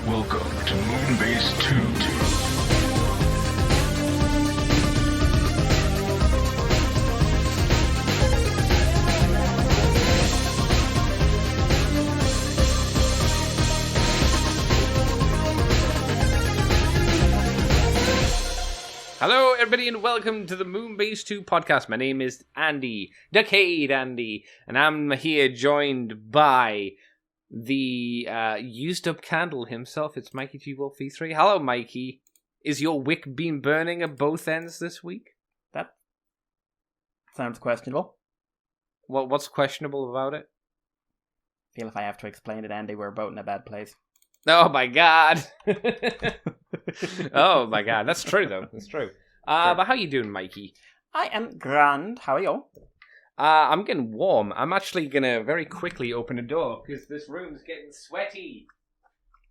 Welcome to Moonbase 2. Hello, everybody, and welcome to the Moonbase 2 podcast. My name is Andy, Decade Andy, and I'm here joined by the used-up candle himself. It's Mikey G. Wolf V3. Hello, Mikey. Is your wick been burning at both ends this week? That sounds questionable. Well, what's questionable about it? I feel if I have to explain it, Andy, we're both in a bad place. Oh, my God. Oh, my God. That's true, though. That's true. But how you doing, Mikey? I am grand. How are you? I'm getting warm. I'm actually going to very quickly open a door because this room's getting sweaty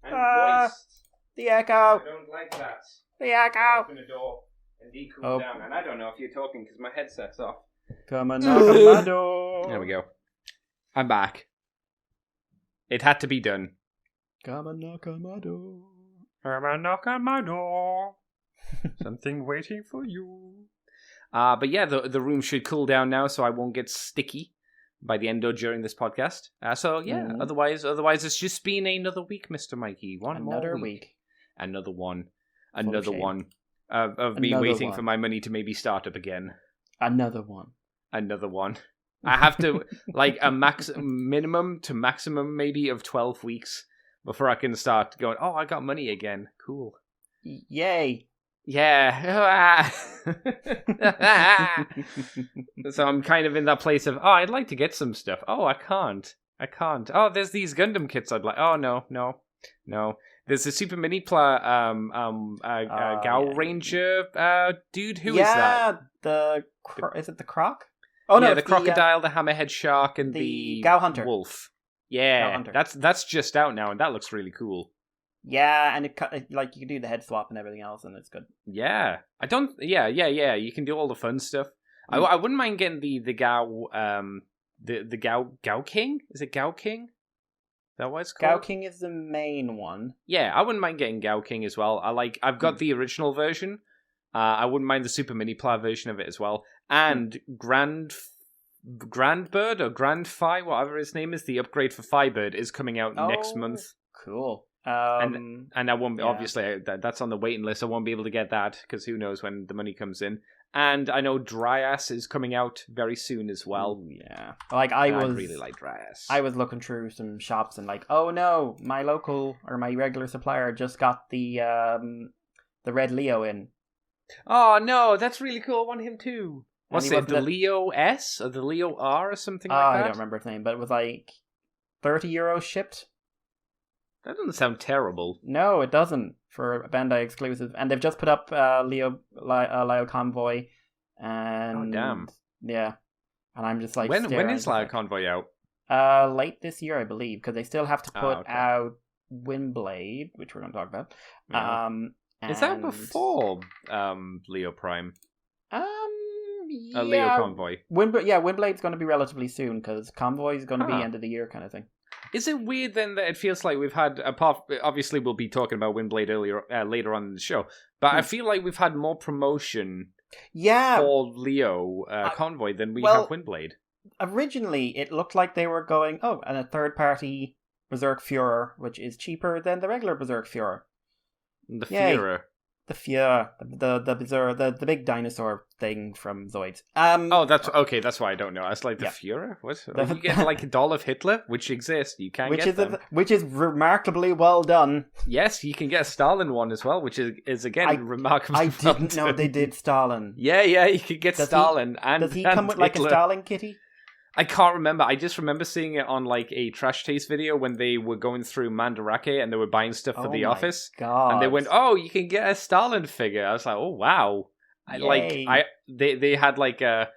and moist. The echo. I don't like that. The echo. Open a door and cool down. And I don't know if you're talking because my headset's off. Come and knock on my door. There we go. I'm back. It had to be done. Come and knock on my door. Come and knock on my door. Something waiting for you. But yeah, the room should cool down now, so I won't get sticky by the end or during this podcast. So yeah, otherwise it's just been another week, Mr. Mikey. Another week. Another one. Another one. Of me waiting for my money to maybe start up again. Another one. Another one. I have to, like, a minimum to maximum maybe of 12 weeks before I can start going, oh, I got money again. Cool. Yay. Yeah. So I'm kind of in that place of, oh, I'd like to get some stuff. Oh, I can't. Oh, there's these Gundam kits I'd like. Oh, no. There's a Super Mini Gao Ranger dude. Who is that? Is it the Croc? Oh, no. Yeah, the crocodile, the hammerhead shark, and the Gao Hunter. Wolf. Yeah, that's just out now, and that looks really cool. Yeah, and it like you can do the head swap and everything else, and it's good. Yeah, Yeah. You can do all the fun stuff. I wouldn't mind getting the Gao, the Gao King. Is it Gao King? Is that what it's called? Gao King is the main one. Yeah, I wouldn't mind getting Gao King as well. I've got the original version. I wouldn't mind the Super Mini Pla version of it as well, and Grandbird or Grandfi, whatever his name is, the upgrade for Firebird is coming out next month. Cool. And I won't obviously that's on the waiting list. I won't be able to get that because who knows when the money comes in. And I know Dryas is coming out very soon as well. Ooh, yeah, like I really like Dryas. I was looking through some shops and like, oh no, my local or my regular supplier just got the Red Leo in. Oh no, that's really cool. I want him too. What's it? The Leo Leo S or the Leo R or something like that? I don't remember his name, but it was like €30 shipped. That doesn't sound terrible. No, it doesn't for a Bandai exclusive. And they've just put up Leo Convoy. And, oh, damn. Yeah. And I'm just like... When is Leo Convoy out? Late this year, I believe, because they still have to put out Windblade, which we're going to talk about. Yeah. Is that before Leo Prime? Yeah. Leo Convoy. Windblade's going to be relatively soon, because Convoy is going to be end of the year kind of thing. Is it weird then that it feels like we've had, obviously we'll be talking about Windblade later on in the show, but I feel like we've had more promotion for Leo Convoy than we have Windblade. Originally, it looked like they were going, and a third-party Berserk Führer, which is cheaper than the regular Berserk Führer. The Führer. The Führer, the big dinosaur thing from Zoids. That's why I don't know. It's like the Führer. What? You get like a doll of Hitler, which exists. You can't get them. Which is remarkably well done. Yes, you can get a Stalin one as well, which is again remarkably. I didn't know they did Stalin. Yeah, you could get Stalin. Does he come with like a Stalin kitty? I can't remember. I just remember seeing it on like a Trash Taste video when they were going through Mandarake and they were buying stuff for the office. God. And they went, "Oh, you can get a Stalin figure." I was like, "Oh wow!" They had like a,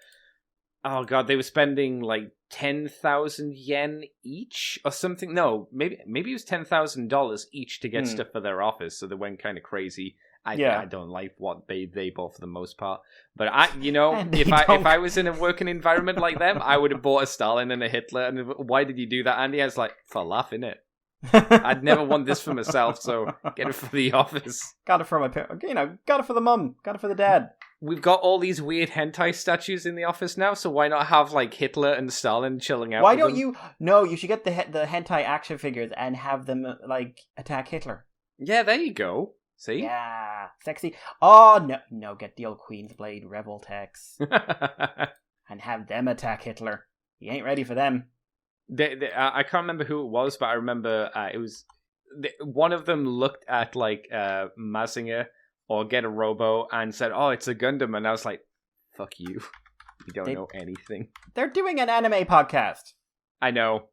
oh god, they were spending like 10,000 yen each or something. No, maybe it was $10,000 each to get stuff for their office. So they went kind of crazy. I don't like what they bought for the most part. But if I was in a working environment like them, I would have bought a Stalin and a Hitler. And why did you do that, Andy? I was like, for a laugh, innit? I'd never want this for myself, so get it for the office. Got it for my parents. Got it for the mum. Got it for the dad. We've got all these weird hentai statues in the office now, so why not have like Hitler and Stalin chilling out? Why don't you? No, you should get the hentai action figures and have them like attack Hitler. Yeah, there you go. See? Yeah, sexy. Oh no, get the old Queen's Blade Rebel Tex and have them attack Hitler. You ain't ready for them. I can't remember who it was, but I remember it was one of them looked at like Mazinger or Get a Robo and said, "Oh, it's a Gundam," and I was like, "Fuck you, you don't know anything." They're doing an anime podcast. I know.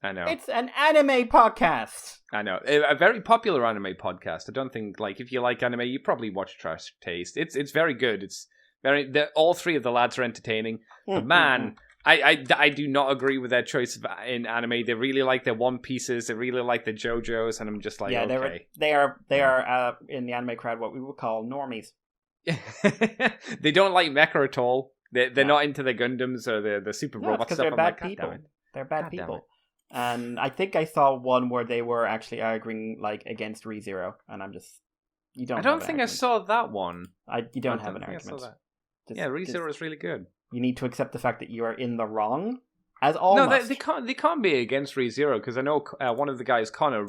It's an anime podcast. I know. A very popular anime podcast. I don't think, like, if you like anime, you probably watch Trash Taste. It's very good. It's very... all three of the lads are entertaining. But man, I do not agree with their choice in anime. They really like their One Pieces. They really like the JoJo's. And I'm just like, okay. They are in the anime crowd what we would call normies. They don't like mecha at all. They're not into the Gundams or the super robot stuff. They're bad people. They're bad people. And I think I saw one where they were actually arguing like against ReZero, and I'm just I don't think I saw that one. You don't have an argument. Yeah, ReZero is really good. You need to accept the fact that you are in the wrong, as all. No, they can't be against ReZero because I know one of the guys, Connor.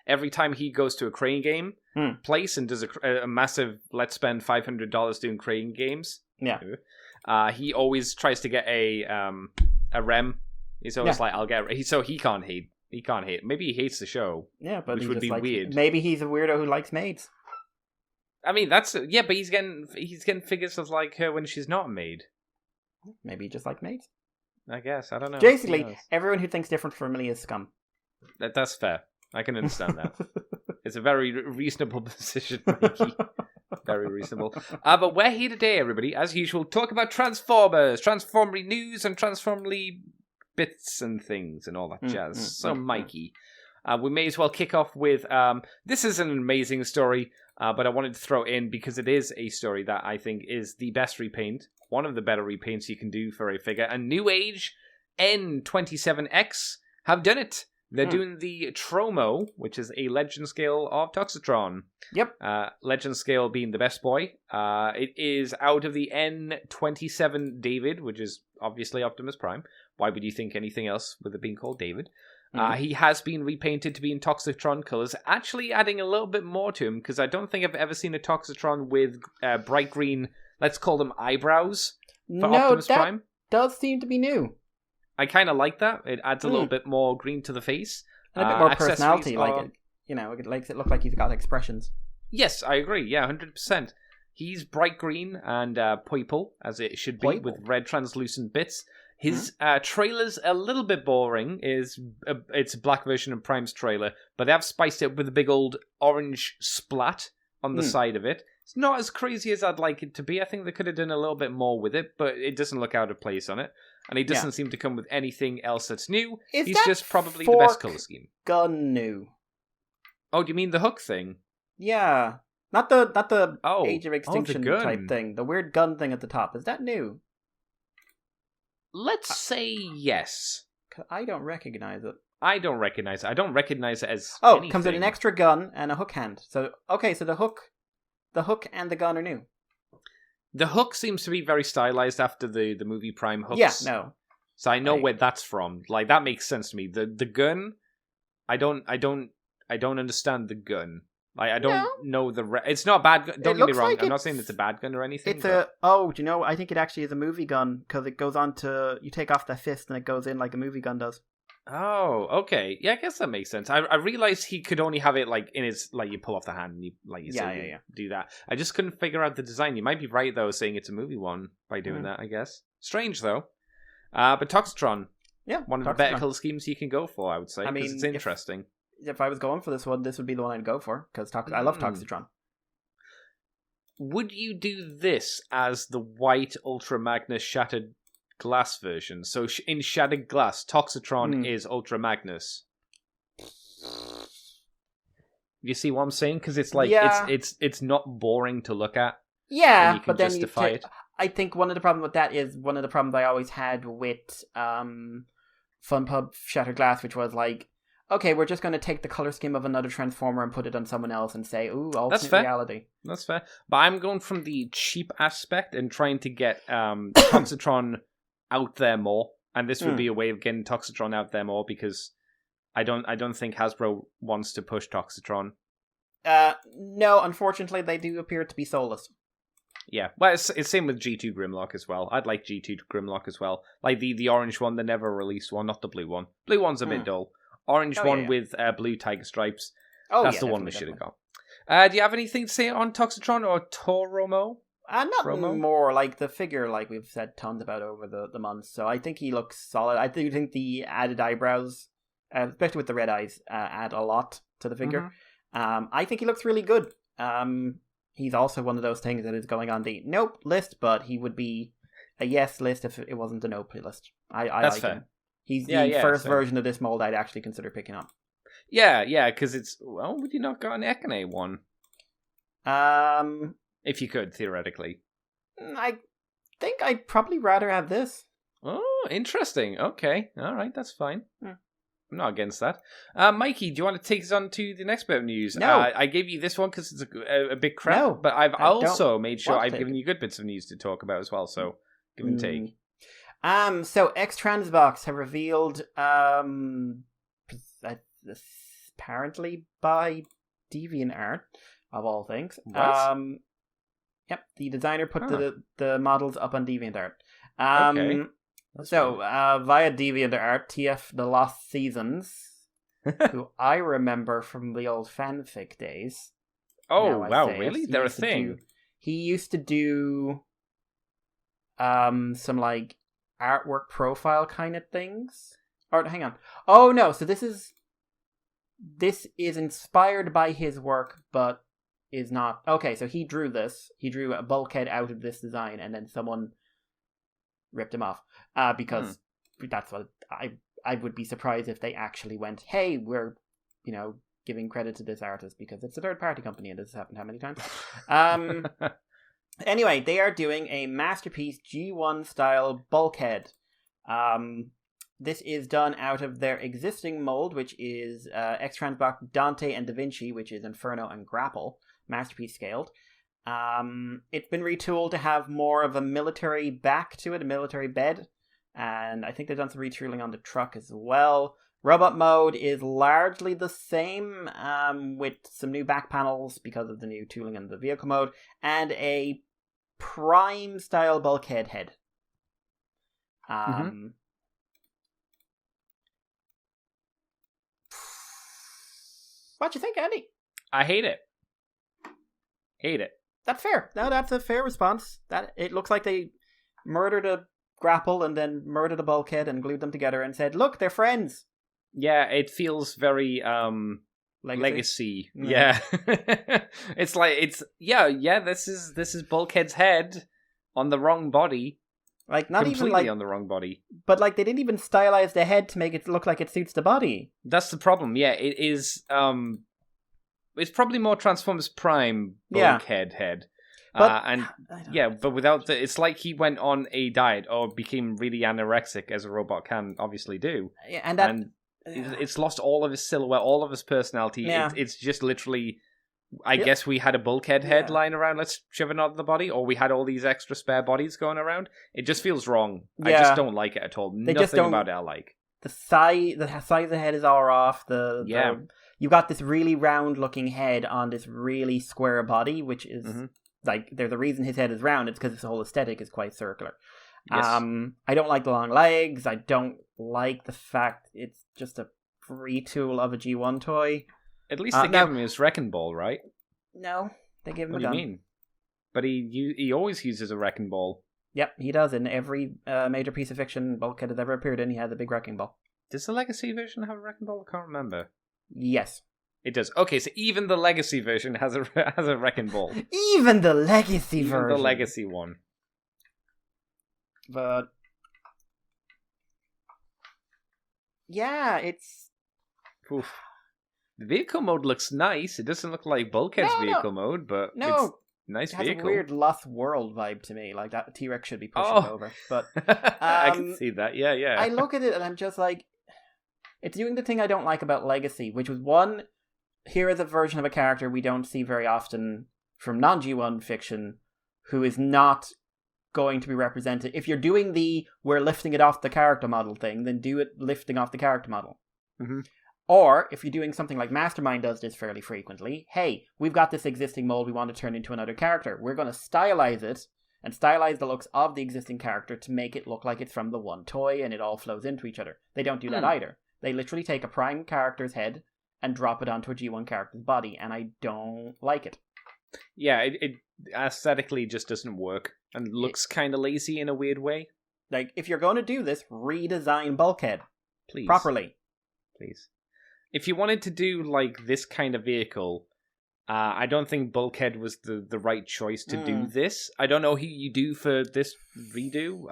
Every time he goes to a crane game place and does a massive, let's spend $500 doing crane games. Yeah. He always tries to get a REM. He's always like, I'll get... So he can't hate. He can't hate. Maybe he hates the show. Yeah, but which would be weird. Maybe he's a weirdo who likes maids. I mean, that's... Yeah, but he's getting figures of like her when she's not a maid. Maybe he just likes maids. I guess. I don't know. Basically, everyone who thinks different from me is scum. That's fair. I can understand that. It's a very reasonable position, Mikey. Very reasonable. But we're here today, everybody, as usual, talk about Transformers, Transformery news and Transformery bits and things and all that jazz. So, Mikey, we may as well kick off with, this is an amazing story, but I wanted to throw in because it is a story that I think is the best repaint, one of the better repaints you can do for a figure, and New Age N27X have done it. They're doing the Tromo, which is a legend scale of Toxitron. Yep. Legend scale being the best boy. It is out of the N27 David, which is obviously Optimus Prime. Why would you think anything else with it being called David? He has been repainted to be in Toxitron colors, actually adding a little bit more to him, because I don't think I've ever seen a Toxitron with bright green, let's call them eyebrows for Optimus Prime. Does seem to be new. I kind of like that. It adds a little bit more green to the face. And a bit more personality, it makes it look like he's got expressions. Yes, I agree. Yeah, 100%. He's bright green and purple, as it should be, with red translucent bits. His trailer's a little bit boring. It's a black version of Prime's trailer, but they have spiced it with a big old orange splat on the side of it. It's not as crazy as I'd like it to be. I think they could have done a little bit more with it, but it doesn't look out of place on it. And he doesn't seem to come with anything else that's new. He's just probably the best color scheme. Gun new. Oh, do you mean the hook thing? Yeah. Not the Age of Extinction type thing. The weird gun thing at the top. Is that new? Let's say yes. I don't recognize it. I don't recognize it. I don't recognize it as it comes with an extra gun and a hook hand. So the hook and the gun are new. The hook seems to be very stylized after the movie Prime hooks. Yeah, no. So I know where that's from. Like, that makes sense to me. The gun, I don't understand the gun. Like, I don't know it's not a bad gun. Don't get me wrong. I'm not saying it's a bad gun or anything. I think it actually is a movie gun because it goes on to, you take off the fist and it goes in like a movie gun does. Oh, okay. Yeah, I guess that makes sense. I realized he could only have it like in his, like, you pull off the hand and you do that. I just couldn't figure out the design. You might be right though, saying it's a movie one by doing that, I guess. Strange though. But Toxitron. Yeah. One of the better color schemes you can go for, I would say. I mean, it's interesting. If I was going for this one, this would be the one I'd go for because I love Toxitron. Would you do this as the white Ultra Magnus Shattered Glass version? So in Shattered Glass, Toxitron is Ultra Magnus. You see what I'm saying? Because it's like it's not boring to look at. Yeah, you can but then justify it. I think one of the problems with that is one of the problems I always had with Fun Pub Shattered Glass, which was like okay, we're just going to take the color scheme of another Transformer and put it on someone else and say, ooh, alternate reality. That's fair. But I'm going from the cheap aspect and trying to get Toxitron out there more. And this would be a way of getting Toxitron out there more because I don't think Hasbro wants to push Toxitron. No, unfortunately, they do appear to be soulless. Yeah, well, it's same with G2 Grimlock as well. I'd like G2 Grimlock as well. Like the orange one, the never released one, not the blue one. Blue one's a bit dull. Orange one with blue tiger stripes. That's the one we should have got. Do you have anything to say on Toxitron or Toromo? Not more. Like the figure, like we've said tons about over the months. So I think he looks solid. I do think the added eyebrows, especially with the red eyes, add a lot to the figure. I think he looks really good. He's also one of those things that is going on the nope list, but he would be a yes list if it wasn't a nope list. I That's like fair. Him. He's the first version of this mold I'd actually consider picking up. Yeah, because it's... Well, would you not got an Ekane one? If you could, theoretically. I think I'd probably rather have this. Oh, interesting. Okay. All right, that's fine. I'm not against that. Mikey, do you want to take us on to the next bit of news? No. I gave you this one because it's a bit crap, no, but I've also made sure I've given you good bits of news to talk about as well, so give and take. So X-Transbox have revealed, apparently by DeviantArt, of all things. What? Yep, the designer put the models up on DeviantArt. Okay. So, via DeviantArt, TF The Lost Seasons, who I remember from the old fanfic days. Oh, wow, really? They're a thing? He used to do some, like, artwork profile kind of things. Or, hang on. Oh, no, so this is inspired by his work, but is not... Okay, so he drew this. He drew a Bulkhead out of this design, and then someone ripped him off. Because that's what I would be surprised if they actually went, hey, we're, giving credit to this artist because it's a third-party company and this has happened how many times? Anyway, they are doing a Masterpiece G1-style Bulkhead. This is done out of their existing mold, which is X-Transbox Dante and Da Vinci, which is Inferno and Grapple, Masterpiece scaled. It's been retooled to have more of a military back to it, a military bed. And I think they've done some retooling on the truck as well. Robot mode is largely the same, with some new back panels because of the new tooling in the vehicle mode, and a Prime-style Bulkhead head. What do you think, Andy? I hate it. That's fair. No, that's a fair response. That it looks like they murdered a Grapple and then murdered a Bulkhead and glued them together and said, look, they're friends. Yeah, it feels very legacy. Yeah. It's like this is Bulkhead's head on the wrong body. Like not completely even like on the wrong body. But like they didn't even stylize the head to make it look like it suits the body. That's the problem. Yeah, it is it's probably more Transformers Prime Bulkhead head. But without it's like he went on a diet or became really anorexic, as a robot can obviously do. Yeah, and it's lost all of his silhouette, all of his personality. Yeah. It's just literally, I guess we had a Bulkhead head lying around, let's shove it onto the body, or we had all these extra spare bodies going around. It just feels wrong. Yeah. I just don't like it at all. Nothing about it I like. The size of the head is all off. You got this really round looking head on this really square body, which is like there's a reason his head is round. It's because his whole aesthetic is quite circular. Yes. I don't like the long legs. I don't like the fact it's just a retool of a G1 toy. At least they gave him his Wrecking Ball, right? No, they gave him a gun. What do you mean? But he always uses a Wrecking Ball. Yep, he does. In every major piece of fiction Bulkhead has ever appeared in, he has a big Wrecking Ball. Does the Legacy version have a Wrecking Ball? I can't remember. Yes. It does. Okay, so even the Legacy version has a Wrecking Ball. Even the Legacy version. Even the Legacy one. But yeah, it's... Oof. The vehicle mode looks nice. It doesn't look like Bulkhead's vehicle mode, but it's nice vehicle. It has a weird Lost World vibe to me. Like that T-Rex should be pushing over. But I can see that. Yeah. I look at it and I'm just like, It's doing the thing I don't like about Legacy, which was one, here is a version of a character we don't see very often from non-G1 fiction, who is not going to be represented. If you're doing the we're lifting it off the character model thing, then do it lifting off the character model. Mm-hmm. Or, if you're doing something like Mastermind does this fairly frequently, hey, we've got this existing mold we want to turn into another character. We're going to stylize it, and stylize the looks of the existing character to make it look like it's from the one toy, and it all flows into each other. They don't do that either. They literally take a Prime character's head and drop it onto a G1 character's body, and I don't like it. Yeah, it aesthetically just doesn't work, and looks kind of lazy in a weird way. Like, if you're going to do this, redesign Bulkhead. Please. Properly. Please. If you wanted to do, like, this kind of vehicle, I don't think Bulkhead was the right choice to do this. I don't know who you do for this redo.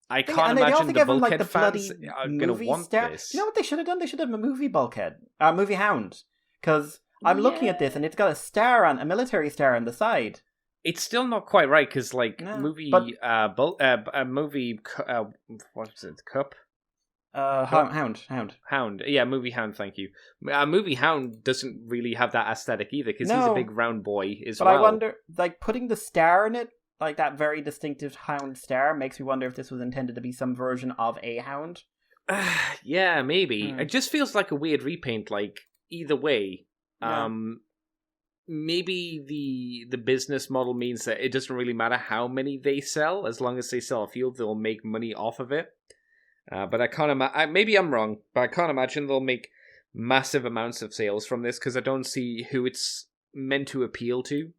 I can't imagine the Bulkhead fans are going to want this. You know what they should have done? They should have a movie Bulkhead. Movie Hound. Because I'm looking at this and it's got a military star on the side. It's still not quite right because, like, movie Cup? Hound. Yeah, Movie Hound, thank you. Movie Hound doesn't really have that aesthetic either because he's a big round boy as well. But I wonder, like, putting the star in it, like that very distinctive hound star, makes me wonder if this was intended to be some version of a hound. Yeah, maybe. It just feels like a weird repaint, like, either way. Yeah. Maybe the business model means that it doesn't really matter how many they sell, as long as they sell a few, they'll make money off of it. But I can't imagine, maybe I'm wrong, but I can't imagine they'll make massive amounts of sales from this, because I don't see who it's meant to appeal to,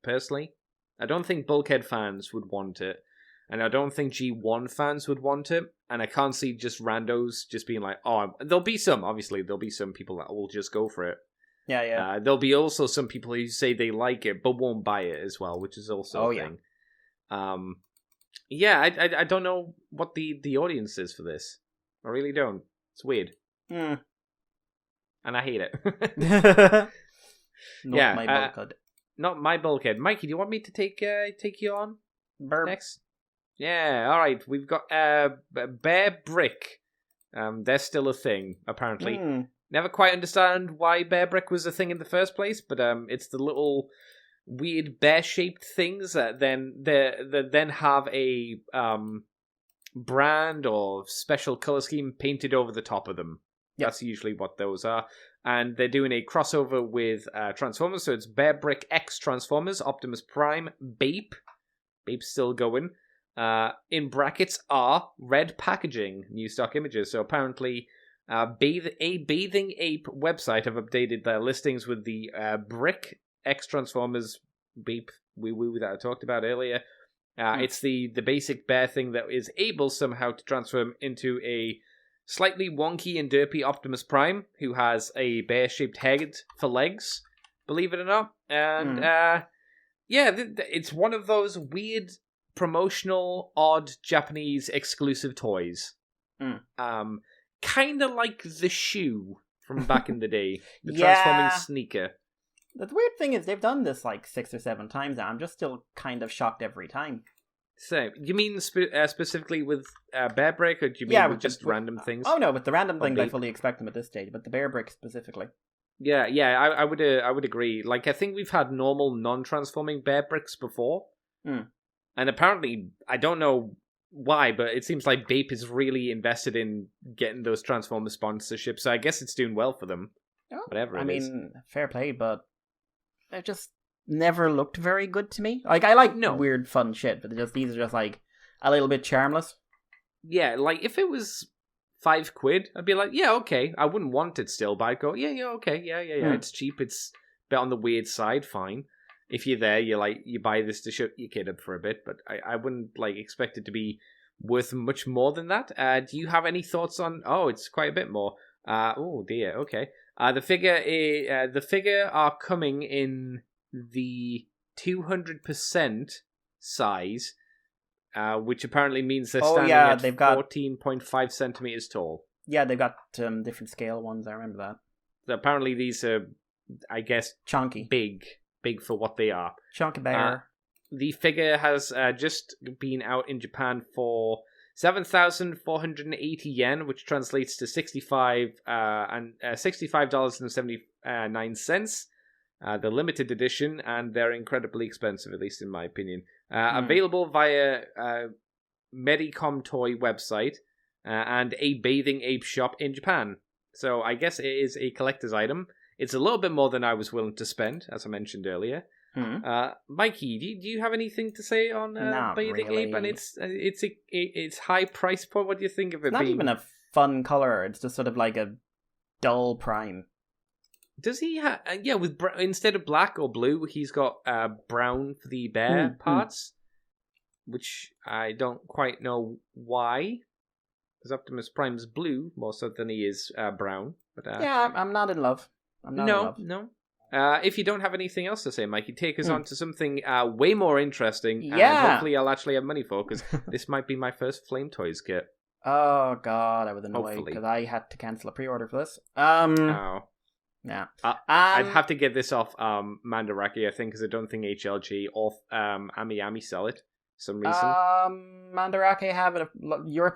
personally. I don't think Bulkhead fans would want it, and I don't think G1 fans would want it, and I can't see just randos just being like, there'll be some people that will just go for it. Yeah. There'll be also some people who say they like it, but won't buy it as well, which is also a thing. Yeah, I don't know what the audience is for this. I really don't. It's weird. And I hate it. My Bulkhead. Not my Bulkhead. Mikey, do you want me to take you on next? Yeah, alright. We've got Bear Brick. They're still a thing, apparently. Never quite understand why Bear Brick was a thing in the first place, but it's the little weird bear-shaped things that then have a brand or special color scheme painted over the top of them. Yep. That's usually what those are. And they're doing a crossover with Transformers, so it's Bear Brick X Transformers, Optimus Prime, Bape. Bape's still going. In brackets are red packaging, new stock images. So apparently a Bathing Ape website have updated their listings with the Brick X Transformers Beep woo that I talked about earlier. It's the basic bear thing that is able somehow to transform into a slightly wonky and derpy Optimus Prime, who has a bear-shaped head for legs, believe it or not. And it's one of those weird promotional, odd Japanese exclusive toys. Kind of like the shoe from back in the day, the transforming sneaker. The weird thing is they've done this like 6 or 7 times now. I'm just still kind of shocked every time. So, you mean specifically with Bear Brick, or do you mean with just random things? Oh no, with the random things I fully expect them at this stage, but the Bear Brick specifically. Yeah, I would agree. Like, I think we've had normal non-transforming Bear Bricks before, and apparently, I don't know why, but it seems like Bape is really invested in getting those Transformer sponsorships, so I guess it's doing well for them. Oh, whatever it is. I mean, fair play, but they've just never looked very good to me. Like, I like weird, fun shit, but these are just, like, a little bit charmless. Yeah, like, if it was £5, I'd be like, yeah, okay. I wouldn't want it still, but I'd go, yeah, okay, yeah. It's cheap, it's a bit on the weird side, fine. If you're there, you buy this to shut your kid up for a bit, but I wouldn't, like, expect it to be worth much more than that. Do you have any thoughts on, it's quite a bit more. Oh, dear, okay. The figure are coming in the 200% size, which apparently means they're standing at 14.5 centimeters tall. Yeah, they've got different scale ones, I remember that. So apparently these are, I guess, chunky. Big for what they are. Chunky bear. The figure has just been out in Japan for 7,480 yen, which translates to $65.79. The limited edition, and they're incredibly expensive, at least in my opinion. Available via Medicom Toy website and a Bathing Ape shop in Japan. So I guess it is a collector's item. It's a little bit more than I was willing to spend, as I mentioned earlier. Mikey, do you have anything to say on Bathing really. Ape and its high price point? What do you think of it? Not even a fun color. It's just sort of like a dull prime. Does he have? With instead of black or blue, he's got brown for the bear parts, which I don't quite know why. Because Optimus Prime's blue more so than he is brown. But I'm not in love. No. If you don't have anything else to say, Mikey, take us on to something way more interesting. Yeah. And hopefully I'll actually have money for, because this might be my first Flametoys kit. Oh, God, I was annoyed because I had to cancel a pre-order for this. Yeah. I'd have to get this off Mandarake, I think, because I don't think HLG or Ami sell it for some reason. Mandarake have it.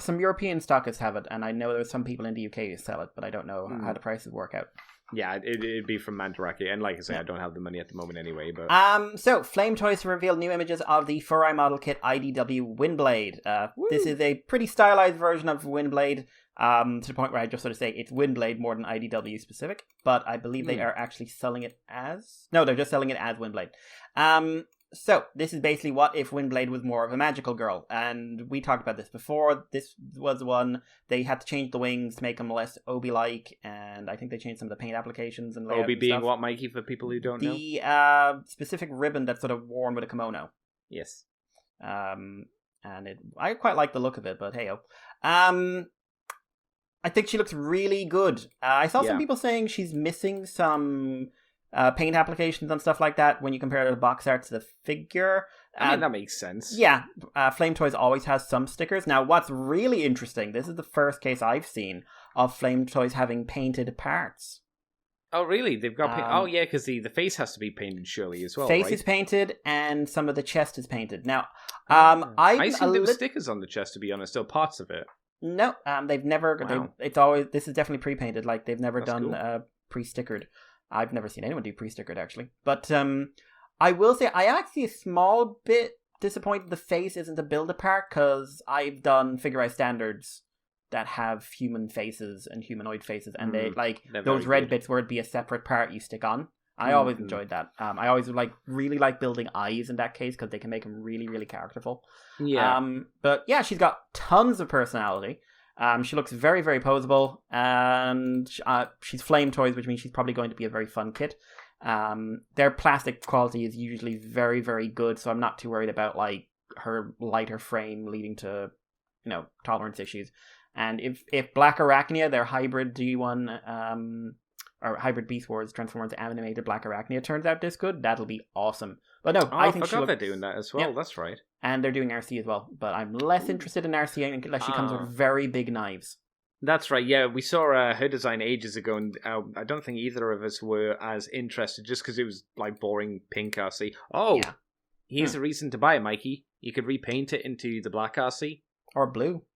Some European stockists have it, and I know there's some people in the UK who sell it, but I don't know how the prices work out. Yeah, it'd be from Mandarake, and like I say, I don't have the money at the moment anyway. But so Flametoys revealed new images of the 4i model kit IDW Windblade. This is a pretty stylized version of Windblade, to the point where I just sort of say it's Windblade more than IDW specific. But I believe they are actually selling it as they're just selling it as Windblade. So, this is basically what if Windblade was more of a magical girl. And we talked about this before. This was one, they had to change the wings to make them less Obi-like, and I think they changed some of the paint applications and layout. Obi and being stuff. What, Mikey, for people who don't know? The specific ribbon that's sort of worn with a kimono. Yes. And I quite like the look of it, but hey-oh. I think she looks really good. I saw some people saying she's missing some paint applications and stuff like that when you compare the box art to the figure. I mean, that makes sense. Yeah, Flametoys always has some stickers. Now, what's really interesting, this is the first case I've seen of Flametoys having painted parts. Oh, really? They've got paint? Oh, yeah, because the face has to be painted, surely, as well, face right? is painted, and some of the chest is painted. Now, I assume there were stickers on the chest, to be honest, or parts of it. No, they've never... Wow. It's always... This is definitely pre-painted. Like, they've never done cool. Pre-stickered. I've never seen anyone do pre-stickered, actually. But I will say, I actually a small bit disappointed the face isn't a build-apart, because I've done figure-out standards that have human faces and humanoid faces, and they those red bits where it'd be a separate part you stick on. I always enjoyed that. I always really like building eyes in that case, because they can make them really, really characterful. Yeah. But yeah, she's got tons of personality. She looks very, very poseable, and she's Flametoys, which means she's probably going to be a very fun kit. Their plastic quality is usually very, very good, so I'm not too worried about like her lighter frame leading to, tolerance issues. And if Black Arachnia, their hybrid G1, or hybrid Beast Wars Transformers animated Black Arachnia turns out this good, that'll be awesome. But no, I think forgot they're doing that as well. Yeah. That's right. And they're doing Arcee as well. But I'm less interested in Arcee unless she comes with very big knives. That's right. Yeah, we saw her design ages ago, and I don't think either of us were as interested, just because it was like boring pink Arcee. Oh, yeah. Here's a reason to buy it, Mikey. You could repaint it into the black Arcee or blue.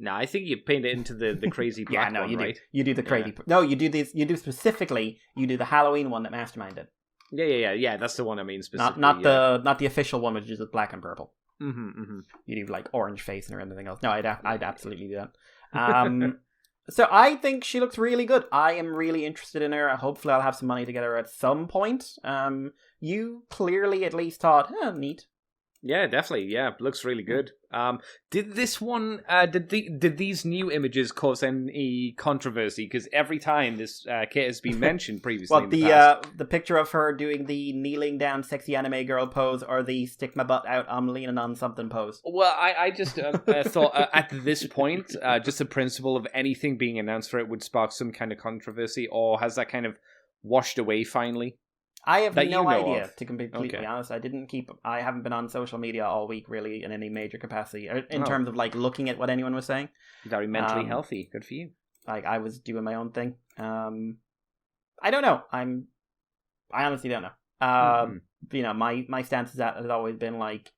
No, I think you paint it into the crazy black one, you right? Do. You do the crazy... Yeah. No, you do this. You do specifically, you do the Halloween one that Mastermind did. Yeah, that's the one I mean specifically. Not the official one, which is black and purple. You do like orange face or anything else. No, I'd absolutely do that. So I think she looks really good. I am really interested in her. Hopefully I'll have some money to get her at some point. You clearly at least thought, neat. Yeah, definitely. Yeah, looks really good. Did this one? Did these new images cause any controversy? Because every time this kit has been mentioned previously, well, the picture of her doing the kneeling down, sexy anime girl pose, or the stick my butt out, I'm leaning on something pose. Well, I just thought at this point, just the principle of anything being announced for it would spark some kind of controversy, or has that kind of washed away finally? I have no idea, to be completely honest. I haven't been on social media all week, really, in any major capacity, in terms of, like, looking at what anyone was saying. Very mentally healthy. Good for you. Like, I was doing my own thing. I don't know. I honestly don't know. My stance has always been, like,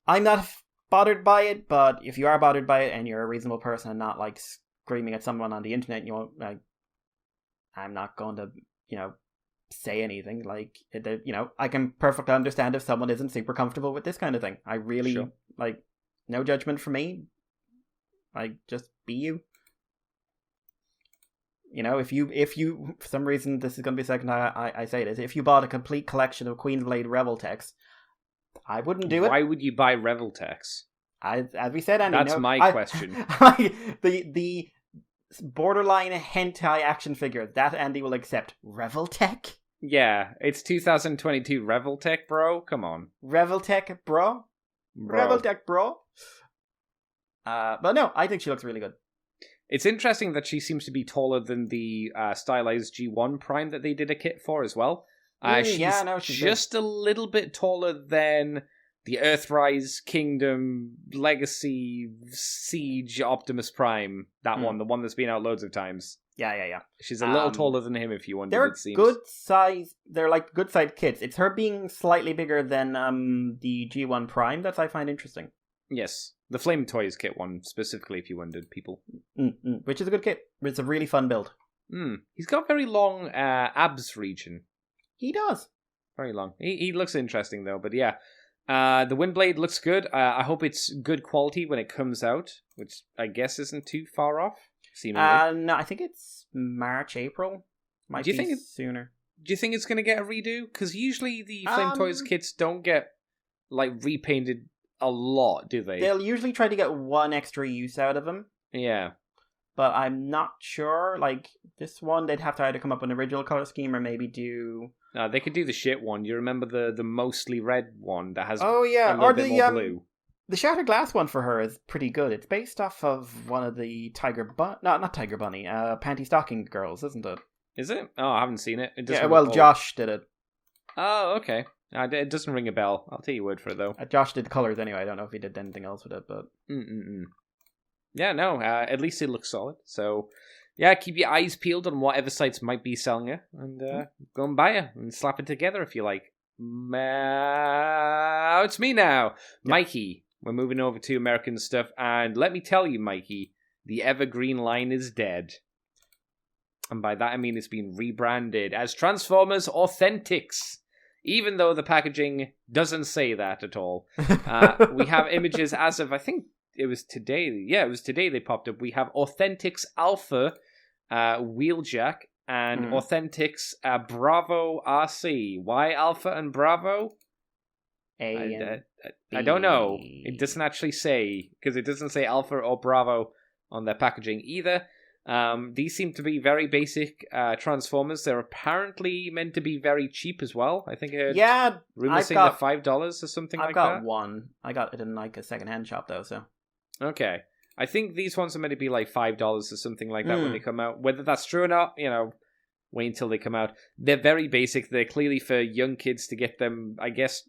I'm not bothered by it, but if you are bothered by it and you're a reasonable person and not like screaming at someone on the internet, you won't like. I'm not going to, say anything. Like, I can perfectly understand if someone isn't super comfortable with this kind of thing. I really like no judgment from me. Like, just be you. If you for some reason, this is going to be the second time I say this, if you bought a complete collection of Queensblade Reveltechs, I wouldn't do it. Why would you buy Reveltechs? As we said, Andy, that's my question. The borderline hentai action figure that Andy will accept. Reveltech? Yeah, it's 2022 Reveltech, bro. Come on. Reveltech, bro? Reveltech, bro? But no, I think she looks really good. It's interesting that she seems to be taller than the stylized G1 Prime that they did a kit for as well. She's just a little bit taller than the Earthrise, Kingdom, Legacy, Siege, Optimus Prime. That one, the one that's been out loads of times. Yeah. She's a little taller than him, if you wondered, it seems. They're like good size kits. It's her being slightly bigger than the G1 Prime that I find interesting. Yes, the Flametoys kit one, specifically, if you wondered, people. Which is a good kit. It's a really fun build. He's got very long abs region. He does. Very long. He looks interesting, though, but yeah. The Windblade looks good. I hope it's good quality when it comes out, which I guess isn't too far off, seemingly. No, I think it's March, April. Might be sooner. Do you think it's going to get a redo? Because usually the Flametoys kits don't get, repainted a lot, do they? They'll usually try to get one extra use out of them. Yeah. But I'm not sure. Like, this one, they'd have to either come up with an original color scheme or maybe do... they could do the shit one. You remember the mostly red one that has a little bit more blue? The Shattered Glass one for her is pretty good. It's based off of one of the not Tiger Bunny, Panty Stocking girls, isn't it? Is it? Oh, I haven't seen it. Josh did it. Oh, okay. It doesn't ring a bell. I'll take your word for it, though. Josh did the colors anyway. I don't know if he did anything else with it, but... Yeah, no, at least it looks solid. So, yeah, keep your eyes peeled on whatever sites might be selling it, and go and buy it, and slap it together if you like. It's me now, yep. Mikey. We're moving over to American stuff, and let me tell you, Mikey, the Evergreen line is dead. And by that I mean it's been rebranded as Transfomers Authentics. Even though the packaging doesn't say that at all. We have images as of, I think it was today. Yeah, it was today they popped up. We have Authentics Alpha, Wheeljack, and Authentics Bravo Arcee. Why Alpha and Bravo? I don't know. It doesn't actually say, because it doesn't say Alpha or Bravo on their packaging either. These seem to be very basic Transformers. They're apparently meant to be very cheap as well. I think I heard rumors saying they're $5 or something like that. I've got one. I got it in a secondhand shop though, so. Okay. I think these ones are meant to be $5 or something like that when they come out. Whether that's true or not, wait until they come out. They're very basic. They're clearly for young kids to get them, I guess,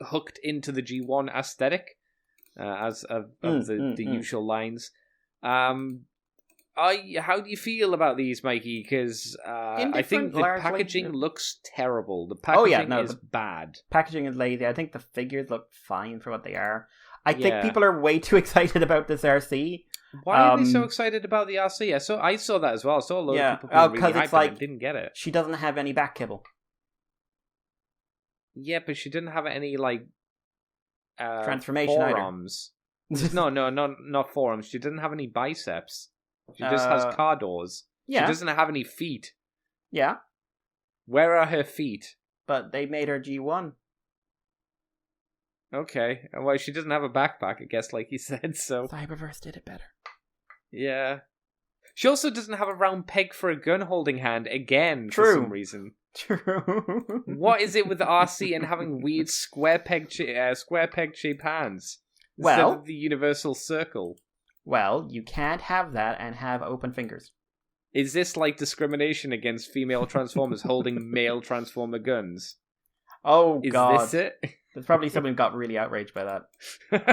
hooked into the G1 aesthetic as of the usual lines. How do you feel about these, Mikey? Because I think the packaging looks terrible. The packaging is bad. Packaging is lazy. I think the figures look fine for what they are. I think people are way too excited about this RC. Why are they so excited about the RC? I saw that as well. I saw a lot of people being really hyped and didn't get it. She doesn't have any back kibble. Yeah, but she didn't have any transformation forearms. No, not forearms. She didn't have any biceps. She just has car doors. Yeah. She doesn't have any feet. Yeah. Where are her feet? But they made her G1. Okay. Well, she doesn't have a backpack, I guess, like you said, so... Cyberverse did it better. Yeah. She also doesn't have a round peg for a gun-holding hand, again, for some reason. True. What is it with RC and having weird square peg-shaped hands? Instead of the universal circle. Well, you can't have that and have open fingers. Is this like discrimination against female Transformers holding male Transformer guns? Oh, God. Is this it? There's probably someone who got really outraged by that.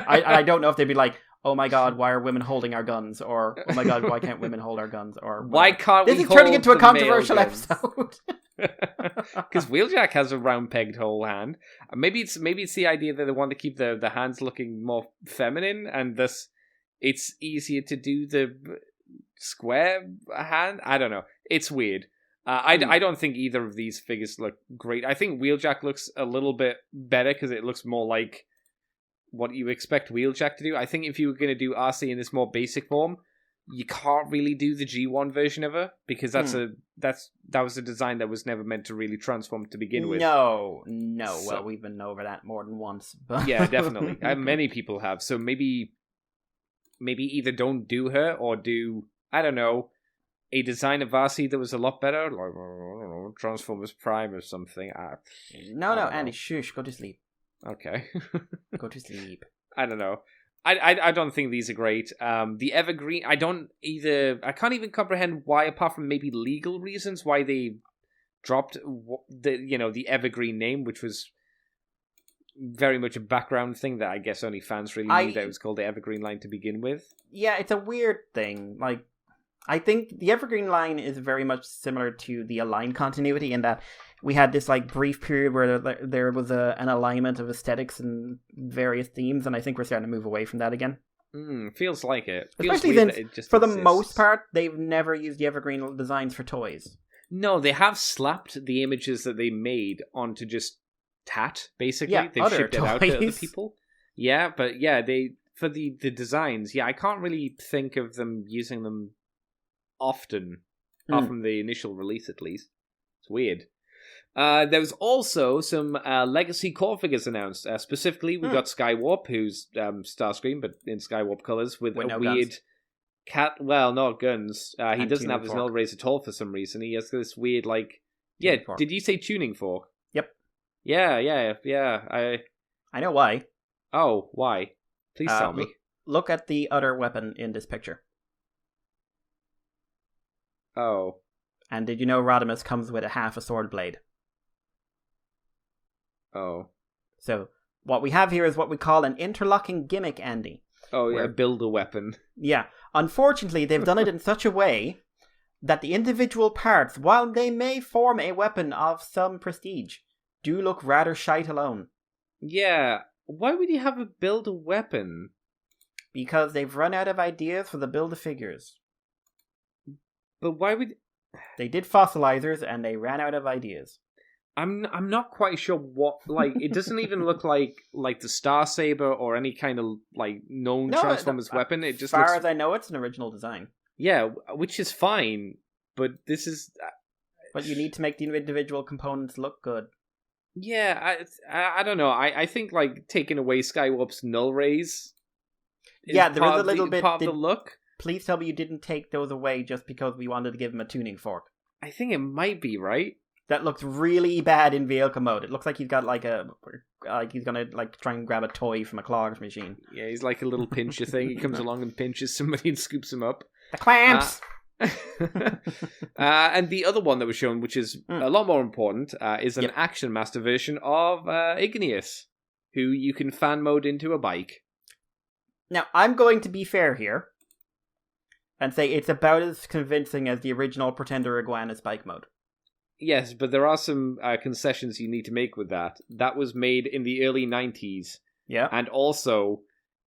I don't know if they'd be like, oh my God, why are women holding our guns? Or, oh my God, why can't women hold our guns? Or why can't we hold This is turning into a controversial episode. Because Wheeljack has a round pegged hole hand. Maybe it's the idea that they want to keep the hands looking more feminine, and thus it's easier to do the square hand. I don't know. It's weird. I don't think either of these figures look great. I think Wheeljack looks a little bit better because it looks more like what you expect Wheeljack to do. I think if you were going to do Arcee in this more basic form, you can't really do the G1 version of her because that was a design that was never meant to really transform to begin with. No. So, well, we've been over that more than once. But yeah, definitely. Many people have. So maybe either don't do her or do, I don't know, a design of Arcee that was a lot better, like I don't know, Transformers Prime or something. No, Andy, shush, go to sleep. Okay. Go to sleep. I don't know. I don't think these are great. The Evergreen, I can't even comprehend why, apart from maybe legal reasons, why they dropped the Evergreen name, which was very much a background thing that I guess only fans really knew that it was called the Evergreen line to begin with. Yeah, it's a weird thing. Like, I think the Evergreen line is very much similar to the Align continuity in that we had this like brief period where there was an alignment of aesthetics and various themes, and I think we're starting to move away from that again. Feels like it. Especially since, for the most part, they've never used the Evergreen designs for toys. No, they have slapped the images that they made onto just tat, basically. Yeah, they've shipped toys. it out to other people. Yeah, but yeah, for the designs, I can't really think of them using them often, apart from the initial release at least. It's weird. There was also some Legacy core figures announced. Specifically, we got Skywarp, who's Starscream, but in Skywarp colors, with a no weird guns. cat. Well, not guns. He And doesn't tuning have his fork. null rays at all for some reason. He has this weird, like, Tuning fork. Did you say tuning fork? Yep. Yeah. I know why. Oh, why? Please tell me. Look at the other weapon in this picture. Oh. And did you know Rodimus comes with a half a sword blade? Oh. So what we have here is what we call an interlocking gimmick, Andy. Oh, yeah, build a weapon. Yeah. Unfortunately, they've done it in such a way that the individual parts, while they may form a weapon of some prestige, do look rather shite alone. Yeah. Why would you have a build a weapon? Because they've run out of ideas for the Build-A-Figures. But why would... They did fossilizers and they ran out of ideas. I'm not quite sure what, like, it doesn't even look like the Star Saber or any kind of, like, known Transformers weapon. It just as far looks... as I know, it's an original design. Yeah, which is fine, but this is... But you need to make the individual components look good. Yeah, I don't know. I think, like, taking away Skywarp's null rays is there is a little bit... part of the look. Please tell me you didn't take those away just because we wanted to give him a tuning fork. I think it might be, right? That looks really bad in vehicle mode. It looks like he's got like he's gonna like try and grab a toy from a claws machine. Yeah, he's like a little pincher thing. He comes along and pinches somebody and scoops him up. The clamps! And the other one that was shown, which is a lot more important, is an Action Master version of Iguanus, who you can fan mode into a bike. Now, I'm going to be fair here and say it's about as convincing as the original Pretender Iguanus bike mode. Yes, but there are some concessions you need to make with that. That was made in the early 90s. Yeah. And also,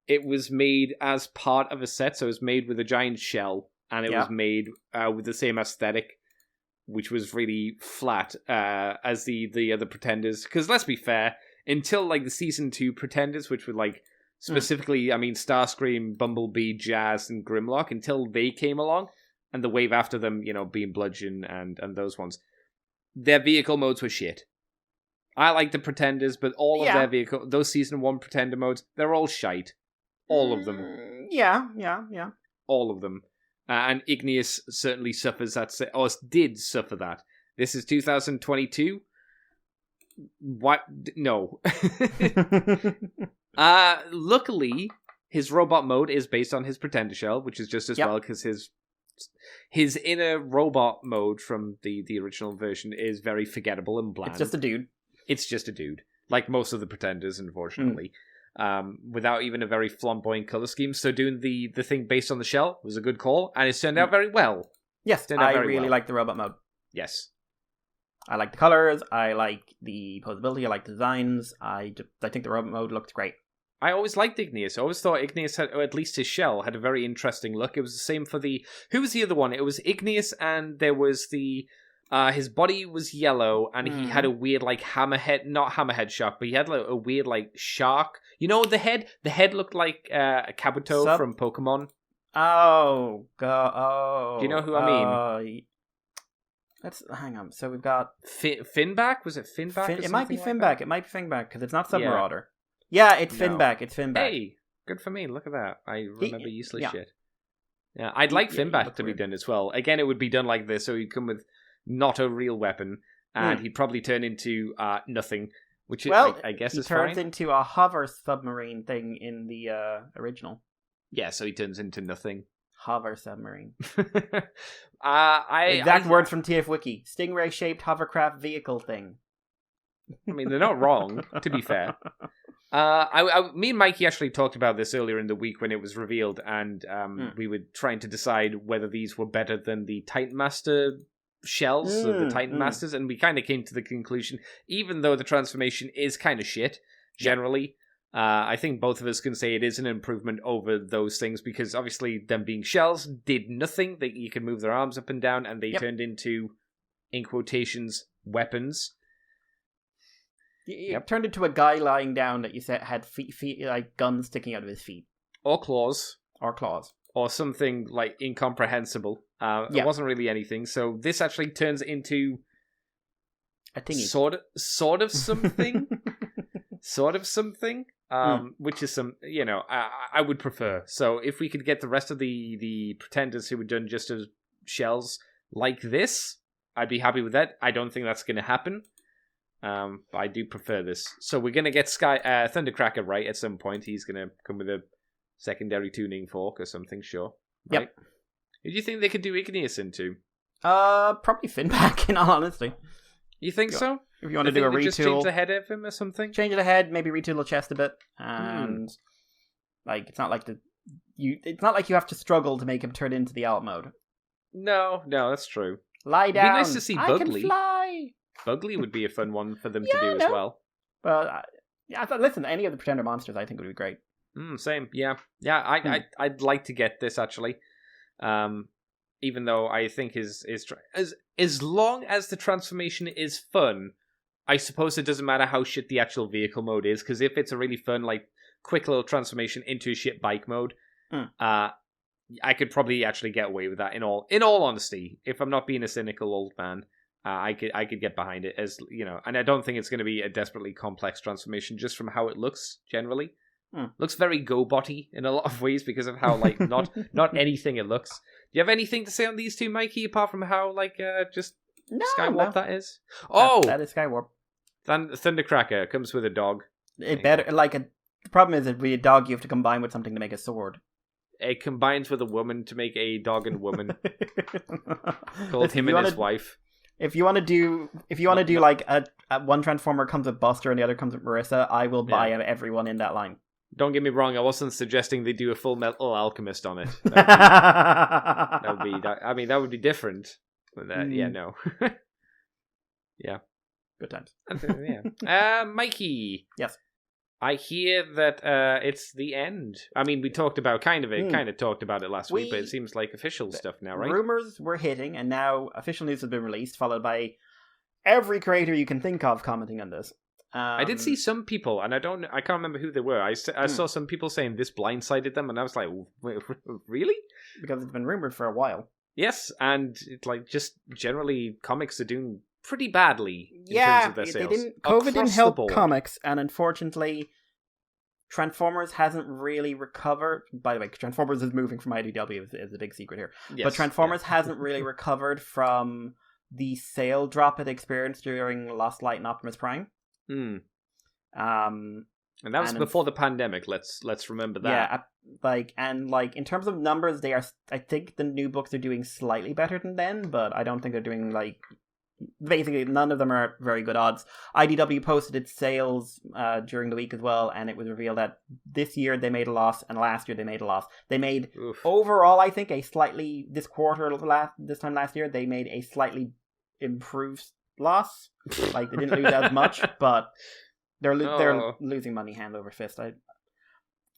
it was made as part of a set, so it was made with a giant shell, and it was made with the same aesthetic, which was really flat as the other Pretenders. Because let's be fair, until like the Season 2 Pretenders, which were like specifically, I mean, Starscream, Bumblebee, Jazz, and Grimlock, until they came along, and the wave after them, you know, being Bludgeon and those ones, their vehicle modes were shit. I like the Pretenders, but all of their vehicle, those Season 1 Pretender modes, they're all shite. All of them. Yeah. All of them. And Iguanus certainly suffers that, or did suffer that. This is 2022. What? No. Luckily, his robot mode is based on his Pretender shell, which is just as well, because his inner robot mode from the original version is very forgettable and bland. It's just a dude. Like most of the Pretenders, unfortunately. Without even a very flamboyant color scheme. So doing the thing based on the shell was a good call, and it's turned out very well. Yes, I really like the robot mode. Yes. I like the colors. I like the posability. I like the designs. I think the robot mode looked great. I always liked Igneous. I always thought Igneous had, or at least his shell, had a very interesting look. It was the same for the... Who was the other one? It was Igneous, and there was the... his body was yellow, and he had a weird, like, hammerhead... Not hammerhead shark, but he had like, a weird, like, shark. You know, the head? The head looked like a Kabuto from Pokemon. Oh, God. Oh. Do you know who I mean? Hang on. So we've got... Finback? Was it Finback? It might be Finback. It might be Finback, because it's not Submarauder. Yeah, it's Finback. It's Finback. Hey, good for me. Look at that. I remember useless shit. Yeah, I'd like Finback to be done as well. Again, it would be done like this, so he'd come with not a real weapon, and he'd probably turn into nothing, which I guess is fine. He turns into a hover submarine thing in the original. Yeah, so he turns into nothing. Hover submarine. Exact words from TF Wiki. Stingray-shaped hovercraft vehicle thing. I mean, they're not wrong, to be fair. Me and Mikey actually talked about this earlier in the week when it was revealed, and we were trying to decide whether these were better than the Titan Master shells, the Titan Masters, and we kind of came to the conclusion, even though the transformation is kind of shit, generally, I think both of us can say it is an improvement over those things, because obviously them being shells did nothing. You could move their arms up and down, and they turned into, in quotations, weapons. It turned into a guy lying down that you said had feet like guns sticking out of his feet. Or claws. Or something, like, incomprehensible. It wasn't really anything. So this actually turns into... a thingy. Sort of something. Sort of something. Which is some... You know, I would prefer. So if we could get the rest of the pretenders who were done just as shells like this, I'd be happy with that. I don't think that's going to happen. But I do prefer this. So we're going to get Thundercracker right at some point. He's going to come with a secondary tuning fork or something, sure. Right? Yep. Who do you think they could do Igneous into? Probably Finback, in all honesty. You think so? If you want to do a retool. Just change the head of him or something? Change the head, maybe retool the chest a bit. And, like, it's not like you have to struggle to make him turn into the alt mode. No, that's true. Lie down. It'd be nice to see Bugly. I can fly. Bugly would be a fun one for them to do as well. But I thought, listen, any of the Pretender monsters I think would be great. Same, yeah. I'd like to get this actually. Even though I think as long as the transformation is fun, I suppose it doesn't matter how shit the actual vehicle mode is, because if it's a really fun, like, quick little transformation into a shit bike mode, I could probably actually get away with that. In all honesty, if I'm not being a cynical old man. I could get behind it, as you know, and I don't think it's going to be a desperately complex transformation just from how it looks generally. Looks very Go-Botty in a lot of ways because of how, like, not anything it looks. Do you have anything to say on these two, Mikey, apart from how, like, just Skywarp that is? That is Skywarp. Thundercracker comes with a dog. The problem is that with a dog you have to combine with something to make a sword. It combines with a woman to make a dog and woman. Called him and his wife. If you want to do like a one Transformer comes with Buster and the other comes with Marissa, I will buy everyone in that line. Don't get me wrong, I wasn't suggesting they do a Full Metal Alchemist on it. That would be different. But no. Yeah. Good times. Mikey. Yes. I hear that it's the end. I mean, we talked about kind of talked about it last week, but it seems like official stuff now, right? Rumors were hitting, and now official news has been released, followed by every creator you can think of commenting on this. I did see some people, and I can't remember who they were. I saw some people saying this blindsided them, and I was like, really? Because it's been rumored for a while. Yes, and it's like just generally comics are doing pretty badly in terms of their sales. COVID didn't help comics, and unfortunately, Transformers hasn't really recovered. By the way, Transformers is moving from IDW is a big secret here. Yes, but Transformers hasn't really recovered from the sale drop it experienced during Lost Light and Optimus Prime. And that was before the pandemic. Let's remember that. Yeah, in terms of numbers, they are. I think the new books are doing slightly better than then, but I don't think they're doing like. Basically, none of them are very good odds. IDW posted its sales during the week as well, and it was revealed that this year they made a loss, and last year they made a loss. They made overall, I think, this time last year, they made a slightly improved loss. Like, they didn't lose as much, but they're losing money hand over fist.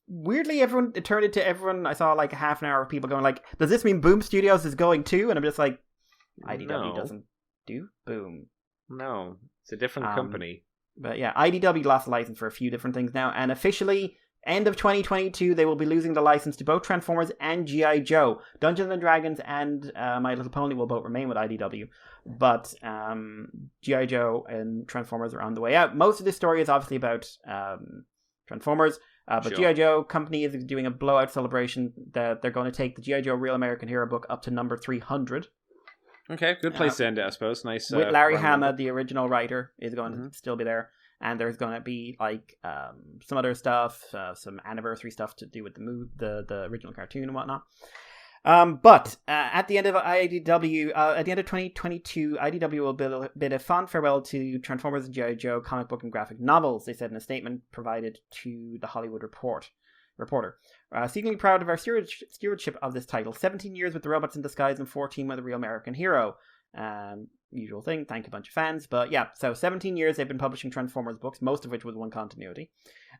Weirdly, it turned into everyone. I saw like a half an hour of people going like, "Does this mean Boom Studios is going too?" And I'm just like, IDW doesn't do Boom. No, it's a different company. But yeah, IDW lost the license for a few different things now, and officially, end of 2022, they will be losing the license to both Transformers and G.I. Joe. Dungeons and Dragons and My Little Pony will both remain with IDW, but G.I. Joe and Transformers are on the way out. Most of this story is obviously about Transformers. But sure. G.I. Joe Company is doing a blowout celebration that they're going to take the G.I. Joe Real American Hero book up to number 300. Okay, good place to end it, I suppose. Nice. With Larry Hama, the original writer, is going to still be there. And there's going to be like some other stuff, some anniversary stuff to do with the original cartoon and whatnot. But at the end of IDW, at the end of 2022, IDW will bid a fond farewell to Transformers and G.I. Joe comic book and graphic novels, they said in a statement provided to The Hollywood Reporter. Exceedingly proud of our stewardship of this title. 17 years with the robots in disguise and 14 with the Real American Hero. Usual thing, thank a bunch of fans. But yeah, so 17 years they've been publishing Transformers books, most of which with one continuity.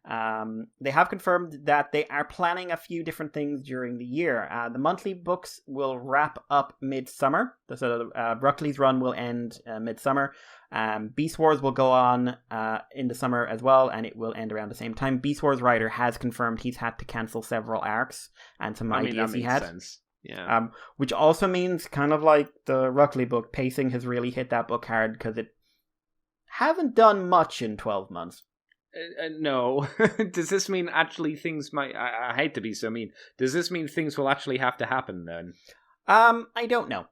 They have confirmed that they are planning a few different things during the year. The monthly books will wrap up mid-summer. So Ruckley's run will end mid-summer. Beast Wars will go on in the summer as well, and it will end around the same time. Beast Wars writer has confirmed he's had to cancel several arcs and some ideas he had. Sense. Yeah. Which also means, kind of like the Ruckley book, pacing has really hit that book hard because it hasn't done much in 12 months. No. Does this mean actually things might... I hate to be so mean. Does this mean things will actually have to happen then? I don't know.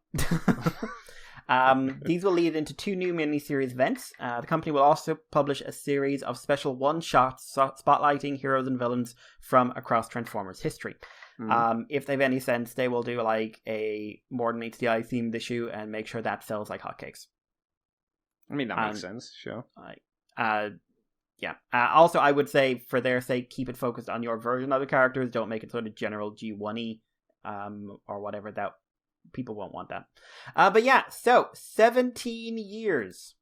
These will lead into 2 new miniseries events. The company will also publish a series of special one-shots spotlighting heroes and villains from across Transformers history. If they have any sense, they will do like a More Than Meets the Eye themed issue and make sure that sells like hotcakes. I mean, that makes sense, sure. Yeah. Also, I would say, for their sake, keep it focused on your version of the characters. Don't make it sort of general G1-y or whatever. That people won't want that. But yeah, so 17 years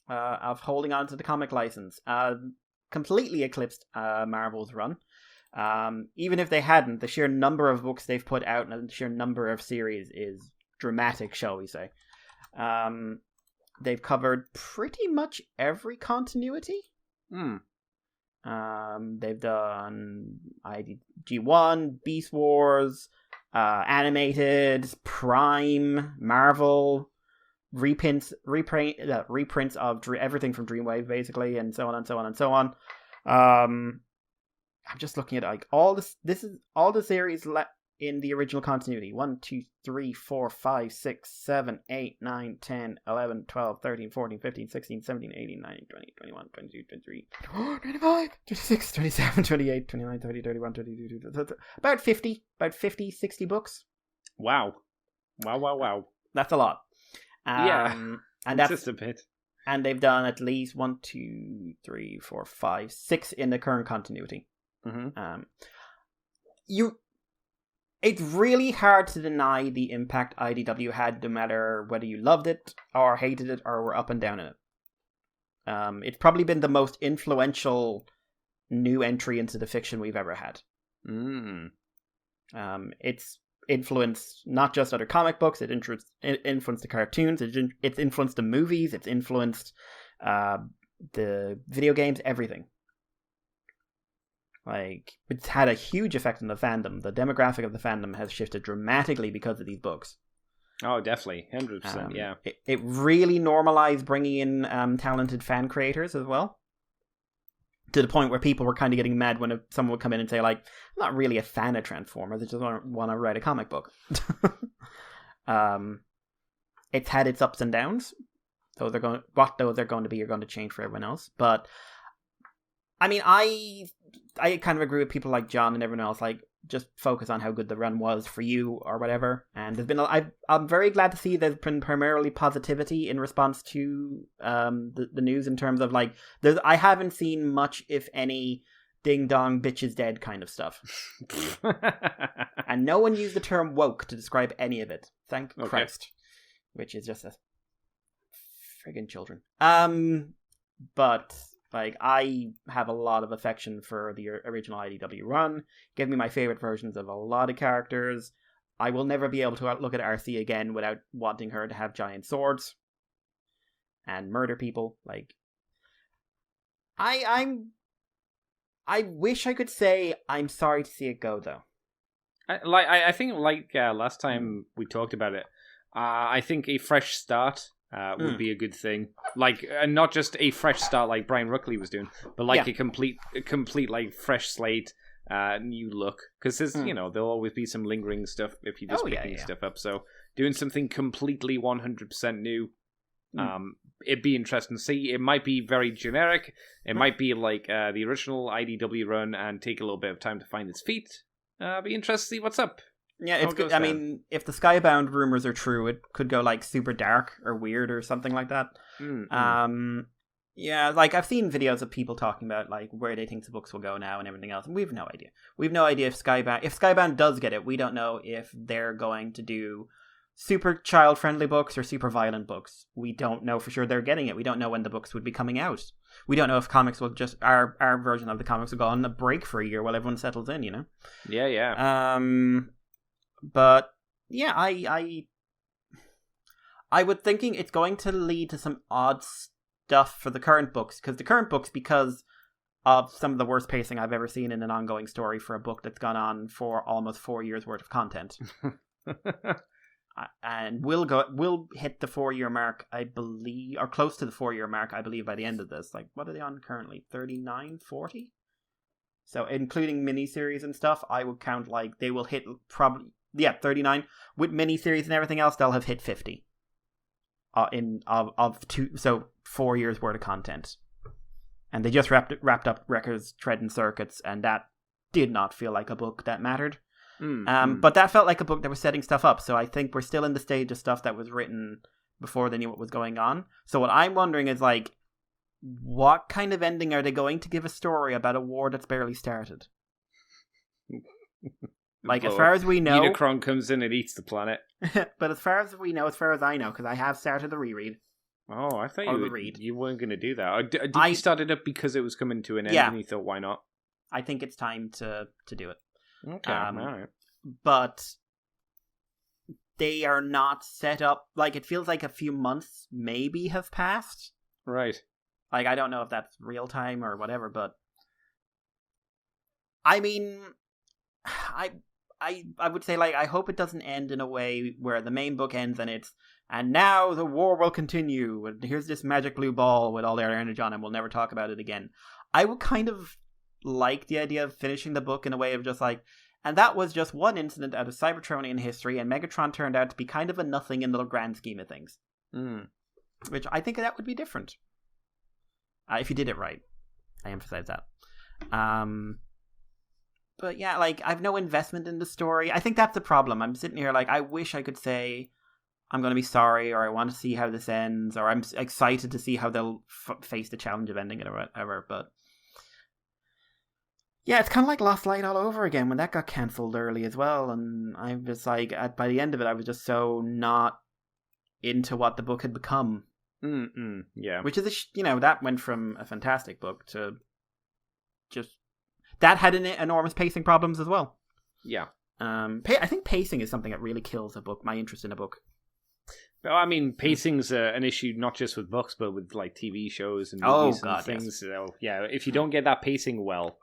of holding on to the comic license. Completely eclipsed Marvel's run. Even if they hadn't, the sheer number of books they've put out and the sheer number of series is dramatic, shall we say. They've covered pretty much every continuity. They've done G1, Beast Wars, Animated, Prime, Marvel, reprints of everything from Dreamwave, basically, and so on and so on and so on. I'm just looking at like all this. This is all the series in the original continuity. 1, 2, 3, 4, 5, 6, 7, 8, 9, 10, 11, 12, 13, 14, 15, 16, 17, 18, 19, 20, 21, 22, 23, 25, 26, 27, 28, 29, 30, 31, 32, about 50, 60 books. Wow. That's a lot. And that's just a bit. And they've done at least 1, 2, 3, 4, 5, 6 in the current continuity. It's really hard to deny the impact IDW had, no matter whether you loved it or hated it or were up and down in it. It's probably been the most influential new entry into the fiction we've ever had. It's influenced not just other comic books, it influenced the cartoons, it's influenced the movies, it's influenced the video games, everything. Like, it's had a huge effect on the fandom. The demographic of the fandom has shifted dramatically because of these books. Oh, definitely. 100%, yeah. It really normalized bringing in talented fan creators as well. To the point where people were kind of getting mad when someone would come in and say, like, I'm not really a fan of Transformers, I just want to write a comic book. It's had its ups and downs. What those are going to be are going to change for everyone else. But, I mean, I kind of agree with people like John and everyone else, like, just focus on how good the run was for you or whatever. And there's been I'm very glad to see there's been primarily positivity in response to the news, in terms of like I haven't seen much, if any, ding dong bitch is dead kind of stuff. And no one used the term woke to describe any of it. Thank Christ. Which is just a Friggin' children. But like, I have a lot of affection for the original IDW run. Give me my favorite versions of a lot of characters. I will never be able to look at Arcee again without wanting her to have giant swords and murder people. Like, I wish I could say I'm sorry to see it go, though. I think last time we talked about it, I think a fresh start would be a good thing. Like, not just a fresh start like Brian Ruckley was doing, but like a complete like fresh slate, new look. Because there's there'll always be some lingering stuff if you're just picking stuff up. So doing something completely 100% new, it'd be interesting to see. It might be very generic. It might be like the original IDW run and take a little bit of time to find its feet. Be interested to see what's up. Yeah, it's good. I mean, if the Skybound rumors are true, it could go like super dark or weird or something like that. Yeah, like I've seen videos of people talking about like where they think the books will go now and everything else, and we've no idea. We've no idea if Skybound does get it. We don't know if they're going to do super child-friendly books or super violent books. We don't know for sure they're getting it. We don't know when the books would be coming out. We don't know if comics will just our version of the comics will go on a break for a year while everyone settles in. Yeah. But yeah, I would thinking it's going to lead to some odd stuff for the current books, because of some of the worst pacing I've ever seen in an ongoing story for a book that's gone on for almost 4 years worth of content. And we'll hit the 4-year mark, I believe, or close to the 4-year mark, I believe, by the end of this. Like, what are they on currently? 39, 40? So, including miniseries and stuff, I would count like they will hit probably 39 with miniseries and everything else. They'll have hit 50. So 4 years worth of content, and they just wrapped up Records, Tread and Circuits, and that did not feel like a book that mattered. But that felt like a book that was setting stuff up. So I think we're still in the stage of stuff that was written before they knew what was going on. So what I'm wondering is like, what kind of ending are they going to give a story about a war that's barely started? Like, as far as we know, Unicron comes in and eats the planet. But as far as we know, as far as I know, because I have started the reread. Oh, I thought you weren't going to do that. Did you start it up because it was coming to an end and you thought, why not? I think it's time to do it. Okay, all right. But they are not set up. Like, it feels like a few months maybe have passed. Right. Like, I don't know if that's real time or whatever, but I mean, I would say, like, I hope it doesn't end in a way where the main book ends and now the war will continue, and here's this magic blue ball with all their energy on, and we'll never talk about it again. I would kind of like the idea of finishing the book in a way of just like, and that was just one incident out of Cybertronian history, and Megatron turned out to be kind of a nothing in the grand scheme of things. Which I think that would be different. If you did it right. I emphasize that. But yeah, like, I've no investment in the story. I think that's the problem. I'm sitting here like, I wish I could say I'm going to be sorry, or I want to see how this ends, or I'm excited to see how they'll face the challenge of ending it or whatever, but yeah, it's kind of like Lost Light all over again when that got cancelled early as well, and I was like, by the end of it, I was just so not into what the book had become. Yeah. Which is, that went from a fantastic book to just... That had enormous pacing problems as well. Yeah. I think pacing is something that really kills a book, my interest in a book. Well, I mean, pacing's an issue not just with books, but with like TV shows and movies and things. Yes. So, yeah, if you don't get that pacing well,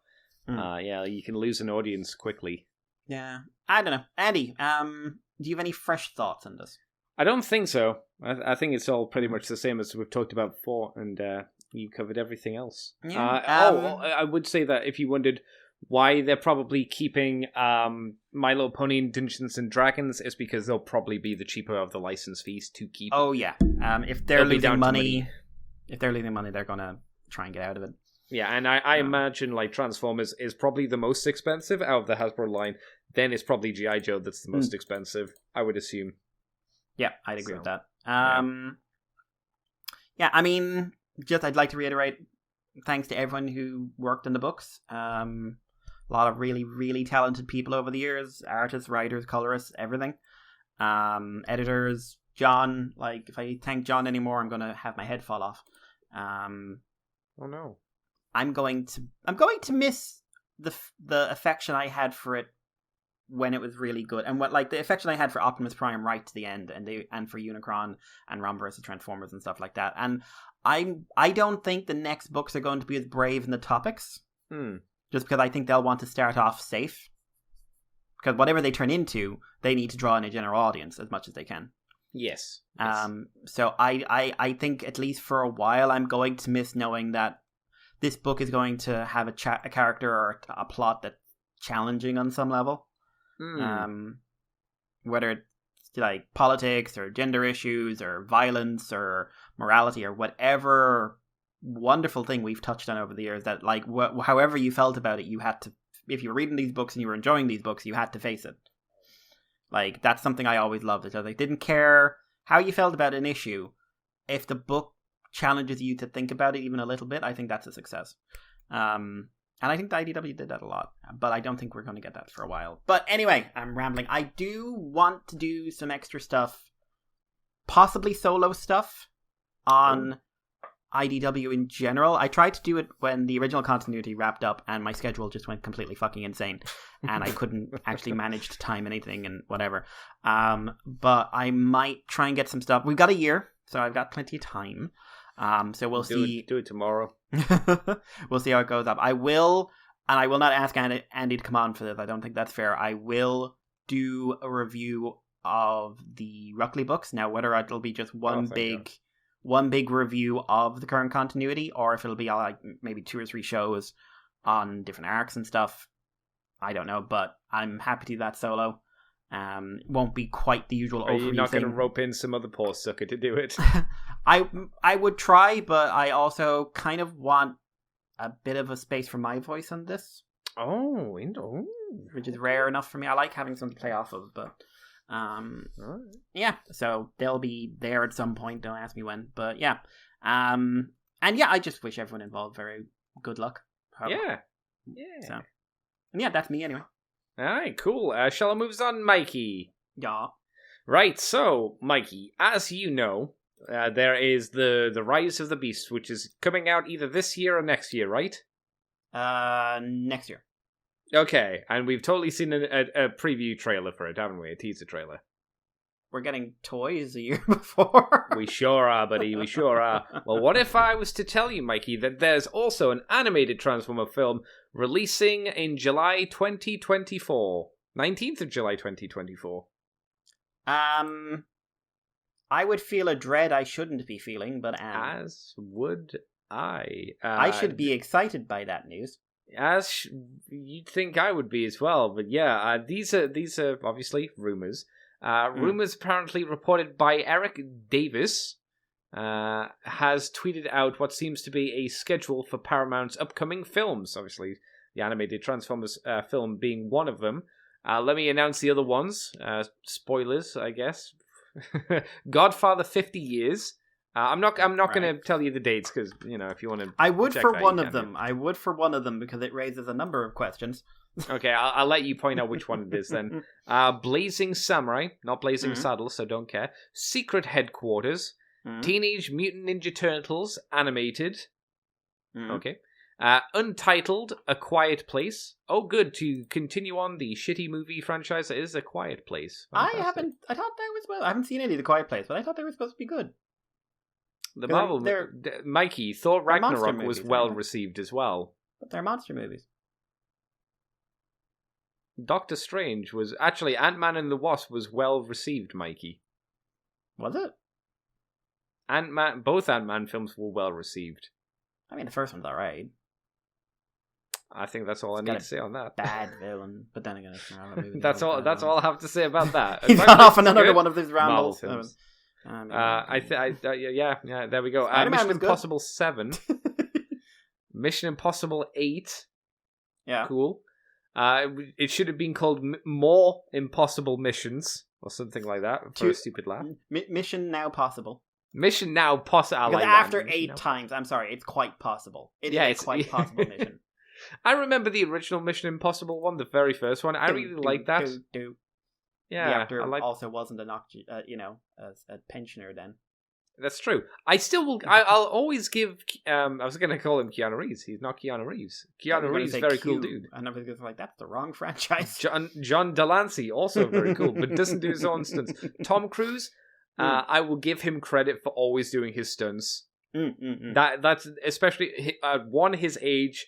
you can lose an audience quickly. Yeah. I don't know. Andy, do you have any fresh thoughts on this? I don't think so. I think it's all pretty much the same as we've talked about before, and you covered everything else. Yeah. I would say that if you wondered why they're probably keeping My Little Pony and Dungeons and Dragons, is because they'll probably be the cheaper of the license fees to keep. Oh yeah. If they're losing money, they're gonna try and get out of it. Yeah, and I imagine like Transformers is probably the most expensive out of the Hasbro line. Then it's probably G.I. Joe that's the most expensive, I would assume. Yeah, I'd agree with that. Yeah, I mean, just I'd like to reiterate, thanks to everyone who worked on the books. A lot of really, really talented people over the years. Artists, writers, colorists, everything. Editors, John. Like, if I thank John anymore, I'm going to have my head fall off. Oh no. I'm going to miss the affection I had for it when it was really good, and what, like, the affection I had for Optimus Prime right to the end, and for Unicron and Ron vs. Transformers and stuff like that. And I don't think the next books are going to be as brave in the topics, just because I think they'll want to start off safe. Because whatever they turn into, they need to draw in a general audience as much as they can. Yes. So I think, at least for a while, I'm going to miss knowing that this book is going to have a character or a plot that's challenging on some level. Whether it's like politics or gender issues or violence or morality or whatever wonderful thing we've touched on over the years, that, like, however you felt about it, you had to, if you were reading these books and you were enjoying these books, you had to face it. Like, that's something I always loved. Is I didn't care how you felt about an issue. If the book challenges you to think about it even a little bit, I think that's a success. And I think the IDW did that a lot, but I don't think we're going to get that for a while. But anyway, I'm rambling. I do want to do some extra stuff, possibly solo stuff, on IDW in general. I tried to do it when the original continuity wrapped up, and my schedule just went completely fucking insane, and I couldn't actually manage to time anything and whatever. But I might try and get some stuff. We've got a year, so I've got plenty of time. So we'll see. Do it tomorrow. We'll see how it goes up. I will not ask Andy to come on for this. I don't think that's fair. I will do a review of the Ruckley books. Now, whether it'll be just one big review of the current continuity, or if it'll be like maybe 2 or 3 shows on different arcs and stuff, I don't know. But I'm happy to do that solo. Won't be quite the usual overview. Are you not going to rope in some other poor sucker to do it? I would try, but I also kind of want a bit of a space for my voice on this. Oh, which is rare enough for me. I like having something to play off of, but yeah. So they'll be there at some point. Don't ask me when, but yeah. And yeah, I just wish everyone involved very good luck. Yeah. So, and yeah, that's me anyway. All right, cool. Shall I move on, Mikey? Yeah. Right, so, Mikey, as you know, there is the Rise of the Beast, which is coming out either this year or next year, right? Next year. Okay, and we've totally seen a preview trailer for it, haven't we? A teaser trailer. We're getting toys a year before. We sure are, buddy. We sure are. Well, what if I was to tell you, Mikey, that there's also an animated Transformer film releasing in July 2024. 19th of July 2024. I would feel a dread I shouldn't be feeling, but as would I. I should be excited by that news. As you'd think I would be as well, but yeah, these are obviously rumors. Rumors apparently reported by Eric Davis has tweeted out what seems to be a schedule for Paramount's upcoming films. Obviously, the animated Transformers film being one of them. Let me announce the other ones. Spoilers, I guess. Godfather 50 Years. I'm not going to tell you the dates because, you know, if you want to. I would for one of them. I would for one of them because it raises a number of questions. Okay, I'll let you point out which one it is then. Blazing Samurai, not Blazing Saddle, so don't care. Secret Headquarters, Teenage Mutant Ninja Turtles animated. Okay. Untitled, A Quiet Place. Oh, good, to continue on the shitty movie franchise that is A Quiet Place. Fantastic. I thought they was well. I haven't seen any of The Quiet Place, but I thought they were supposed to be good. The Marvel, Mikey, Thor Ragnarok was well received as well. But they're monster movies. Doctor Strange was actually Ant-Man and the Wasp was well received, Mikey. Was it? Both Ant-Man films were well received. I mean, the first one's alright. I think that's all I need to say on that. Bad villain, but then again, it's a movie. That's all I have to say about that. He's gone off on another one of these rambles. Yeah, there we go. Mission Impossible 7. Mission Impossible 8. Yeah. Cool. It should have been called More Impossible Missions or something like that for a stupid laugh. Mission Now Possible. Mission Now Possible. Because after 8 times, I'm sorry, it's quite possible. It's quite possible mission. I remember the original Mission Impossible one, the very first one. I really liked that. Yeah, the actor also wasn't a pensioner then. That's true. I still will. I'll always give. I was going to call him Keanu Reeves. He's not Keanu Reeves. Keanu Reeves, very cool dude. And everybody's like, that's the wrong franchise. John Delancey, also very cool, but doesn't do his own stunts. Tom Cruise, I will give him credit for always doing his stunts. That's especially one, his age,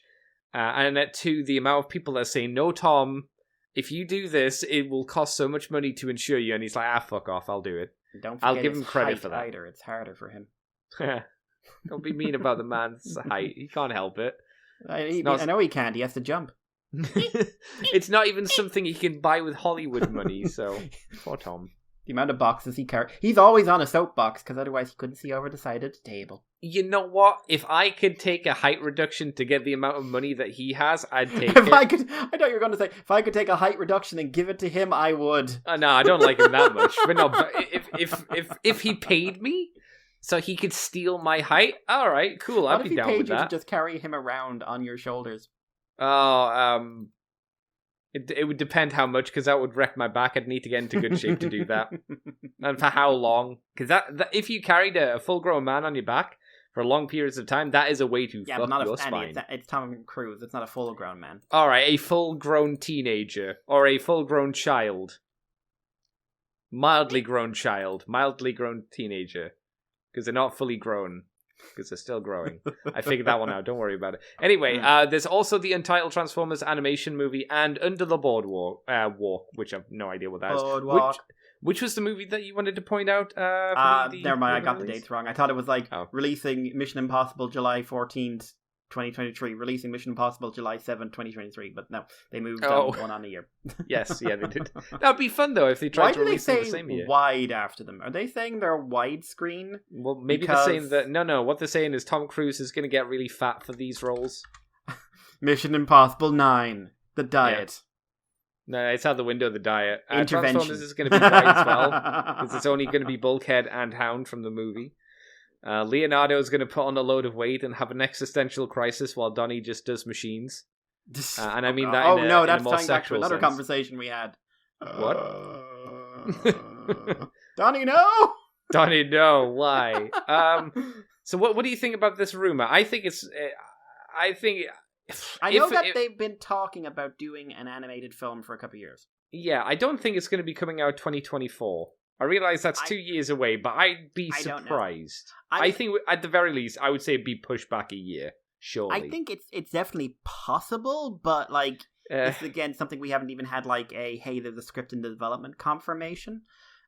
and at two, the amount of people that say, "No, Tom, if you do this, it will cost so much money to insure you," and he's like, fuck off, I'll do it. Don't forget, I'll give him credit for that. Either. It's harder for him. Don't be mean about the man's height. He can't help it. I know he can't. He has to jump. It's not even something he can buy with Hollywood money, so poor Tom. The amount of boxes he carries. He's always on a soapbox, because otherwise he couldn't see over the side of the table. You know what? If I could take a height reduction to get the amount of money that he has, I'd take it. I thought you were going to say, if I could take a height reduction and give it to him, I would. No, I don't like him that much. But no, but if he paid me so he could steal my height, all right, cool, I'd be down with that. What if he paid you to just carry him around on your shoulders? Oh, It would depend how much, because that would wreck my back. I'd need to get into good shape to do that. And for how long? Because that if you carried a full-grown man on your back for long periods of time, that is a way to fuck your spine. It's Tom Cruise. It's not a full-grown man. All right, a full-grown teenager or a full-grown child. Mildly grown child. Mildly grown teenager. Because they're not fully grown. Because they're still growing. I figured that one out. Don't worry about it. Anyway, there's also the Untitled Transformers animation movie and Under the Boardwalk, which I've no idea what that is. Which was the movie that you wanted to point out? Never mind, I got the dates wrong. I thought it was releasing Mission Impossible July 14th, 2023, releasing Mission Impossible July 7th, 2023, but no, they moved one on a year. Yes, yeah, they did. That'd be fun, though, if they tried to release them the same year. Why do they say wide after them? Are they saying they're widescreen? Well, maybe they're saying that... No, what they're saying is Tom Cruise is going to get really fat for these roles. Mission Impossible 9, The Diet. Yeah. No, it's out the window, the diet. Intervention. Transformers is going to be white as well, because it's only going to be Bulkhead and Hound from the movie. Leonardo is going to put on a load of weight and have an existential crisis while Donnie just does machines. And I mean that in a more sexual another sense. Conversation we had. What? Donnie, no! Donnie, no. Why? So what do you think about this rumor? I think it's... I know that they've been talking about doing an animated film for a couple of years. Yeah, I don't think it's going to be coming out 2024. I realize that's 2 years away, but I'd be surprised. I think, at the very least, I would say it'd be pushed back a year, surely. I think it's definitely possible, but, it's, again, something we haven't even had, there's a script in the development confirmation.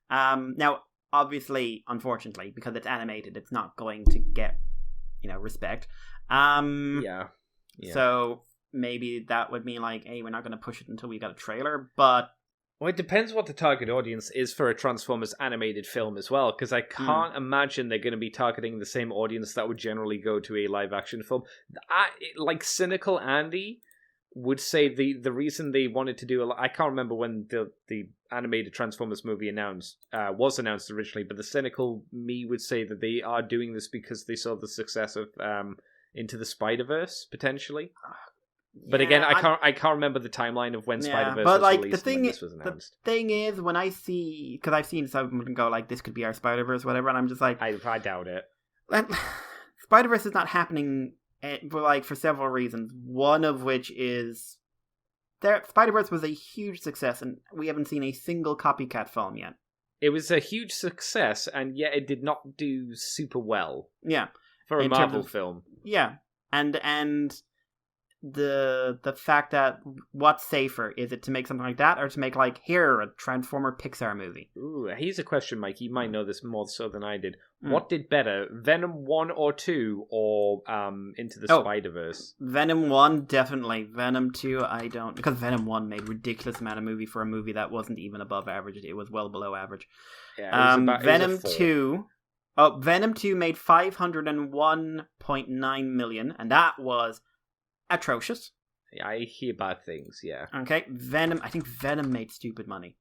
Now, obviously, unfortunately, because it's animated, it's not going to get, respect. Yeah. So, maybe that would mean, hey, we're not going to push it until we got a trailer, but... Well, it depends what the target audience is for a Transformers animated film as well, because I can't imagine they're going to be targeting the same audience that would generally go to a live-action film. Cynical Andy would say the reason they wanted to do... I can't remember when the animated Transformers movie was announced originally, but the cynical me would say that they are doing this because they saw the success of Into the Spider-Verse, potentially. But again, I can't remember the timeline of when Spider-Verse was released and when this was announced. The thing is, when I see... Because I've seen someone go, this could be our Spider-Verse, whatever, and I'm just like... I doubt it. Spider-Verse is not happening for several reasons. One of which is... Spider-Verse was a huge success, and we haven't seen a single copycat film yet. It was a huge success, and yet it did not do super well. Yeah. For a Marvel film. Yeah. And the fact that what's safer, is it to make something like that or to make here a Transformer Pixar movie? Ooh, here's a question, Mike. You might know this more so than I did. What did better, Venom 1 or 2 or Into the Spider-Verse? Venom 1 definitely. Venom 2 I don't, because Venom 1 made ridiculous amount of movie for a movie that wasn't even above average. It was well below average. Yeah, Venom 2 Venom 2 made $501.9 million, and that was atrocious. I hear bad things, yeah. Okay, I think Venom made stupid money.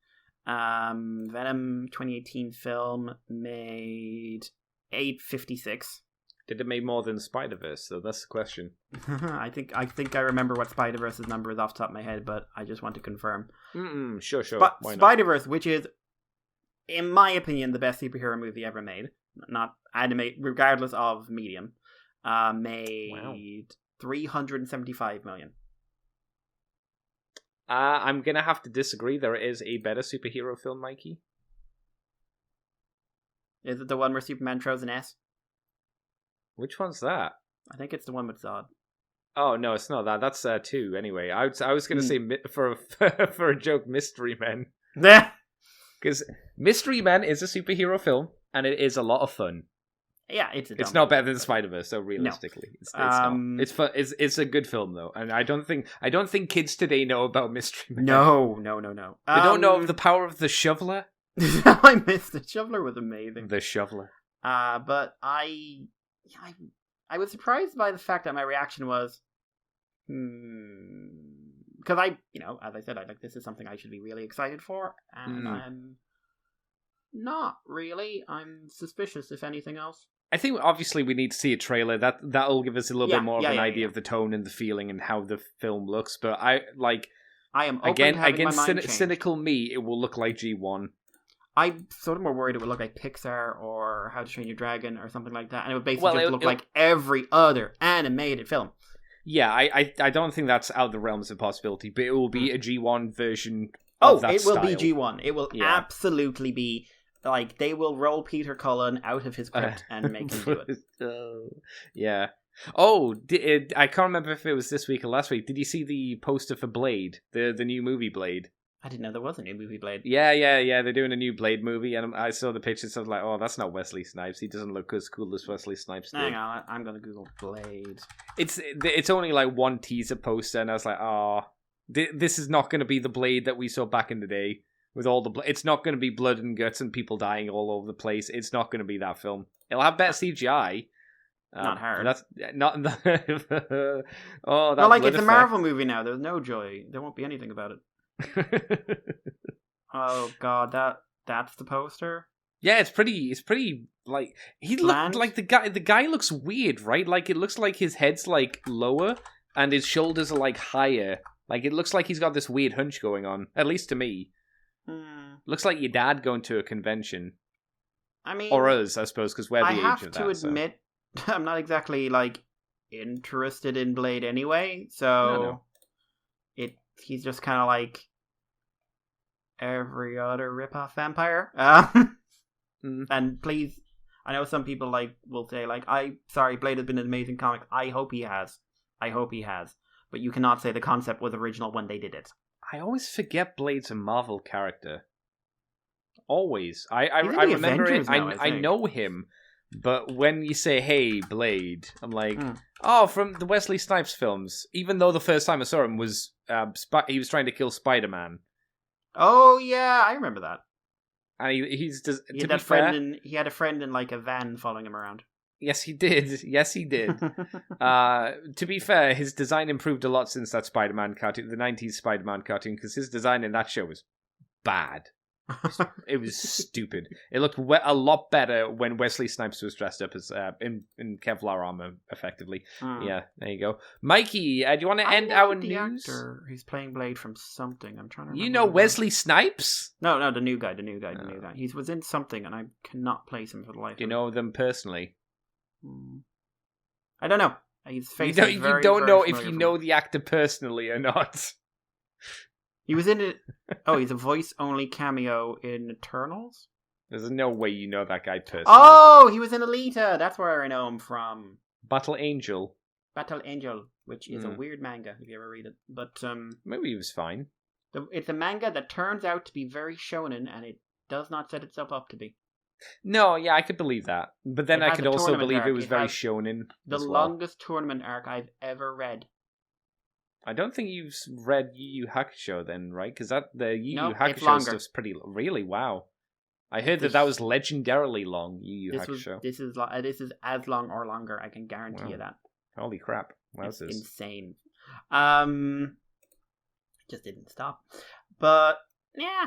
Venom 2018 film made $856. Did it make more than Spider-Verse? So that's the question. I think I remember what Spider-Verse's number is off the top of my head, but I just want to confirm. Sure. But Spider-Verse, which is, in my opinion, the best superhero movie ever made, not animate, regardless of medium, made $375 million. I'm gonna have to disagree. There is a better superhero film, Mikey. Is it the one where Superman throws an S? Which one's that? I think it's the one with Zod. Oh no, it's not that. That's 2 anyway. I was gonna say for a joke, Mystery Men. Because Mystery Men is a superhero film, and it is a lot of fun. Yeah, it's not better than Spider-Verse, so realistically, no. It's not. It's fun. It's a good film though, and I don't think kids today know about Mystery Men. No. They don't know of the power of the shoveler. I missed it. Shoveler was amazing. The shoveler. But I was surprised by the fact that my reaction was, because as I said, this is something I should be really excited for, and I'm not really. I'm suspicious, if anything else. I think obviously we need to see a trailer. That'll give us a little bit more of an idea of the tone and the feeling and how the film looks. But I am open again. Cynical me, it will look like G1. I'm sort of more worried it would look like Pixar or How to Train Your Dragon or something like that, and it would basically look like every other animated film. Yeah, I don't think that's out of the realms of possibility, but it will be a G1 version of that style. It will be G1. It will absolutely be, like, they will roll Peter Cullen out of his crypt and make him do it. Yeah. Oh, I can't remember if it was this week or last week. Did you see the poster for Blade, the new movie Blade? I didn't know there was a new movie Blade. Yeah. They're doing a new Blade movie, and I saw the pictures. So I was like, "Oh, that's not Wesley Snipes. He doesn't look as cool as Wesley Snipes did." Hang on, I'm gonna Google Blade. It's only like one teaser poster, and I was like, "Oh, this is not going to be the Blade that we saw back in the day with all the. It's not going to be blood and guts and people dying all over the place. It's not going to be that film. It'll have better CGI." Not hard. That's not. It's a Marvel movie now. There's no joy. There won't be anything about it. Oh god, that's the poster. Yeah, it's pretty like he looked like the guy looks weird, right? Like it looks like his head's like lower and his shoulders are like higher. Like it looks like he's got this weird hunch going on. At least to me, looks like your dad going to a convention. I mean, or us, I suppose, because we're the age of that. I have to admit, I'm not exactly like interested in Blade anyway. So he's just kind of like every other ripoff vampire. And please, I know some people will say Blade has been an amazing comic. I hope he has. But you cannot say the concept was original when they did it. I always forget Blade's a Marvel character. Always. I remember it. I know him. But when you say, hey, Blade, I'm like, from the Wesley Snipes films. Even though the first time I saw him was, he was trying to kill Spider-Man. Oh, yeah, I remember that. And he had a friend in like a van following him around. Yes, he did. To be fair, his design improved a lot since that Spider-Man cartoon, the 90s Spider-Man cartoon, because his design in that show was bad. It was stupid. It looked a lot better when Wesley Snipes was dressed up as in Kevlar armor, effectively. Yeah, there you go. Mikey, do you want to end our news? Actor who's playing Blade from something. I'm trying to remember. You know Wesley Snipes? No, the new guy. He was in something, and I cannot place him for the life of me. Do you know them personally? I don't know. His face you don't know if you know the actor personally or not. He was in it. Oh, he's a voice-only cameo in Eternals? There's no way you know that guy personally. Oh, he was in Alita. That's where I know him from. Battle Angel, which is a weird manga, if you ever read it. But maybe he was fine. It's a manga that turns out to be very shonen, and it does not set itself up to be. No, yeah, I could believe that. But then I could also believe it was very shonen. The longest tournament arc I've ever read. I don't think you've read Yu Yu Hakusho then, right? Because the Yu Yu Hakusho stuff's pretty... Really? Wow. I heard that was legendarily long, Yu Yu Hakusho. This is as long or longer, I can guarantee you that. Holy crap. It's insane. Just didn't stop. But, yeah.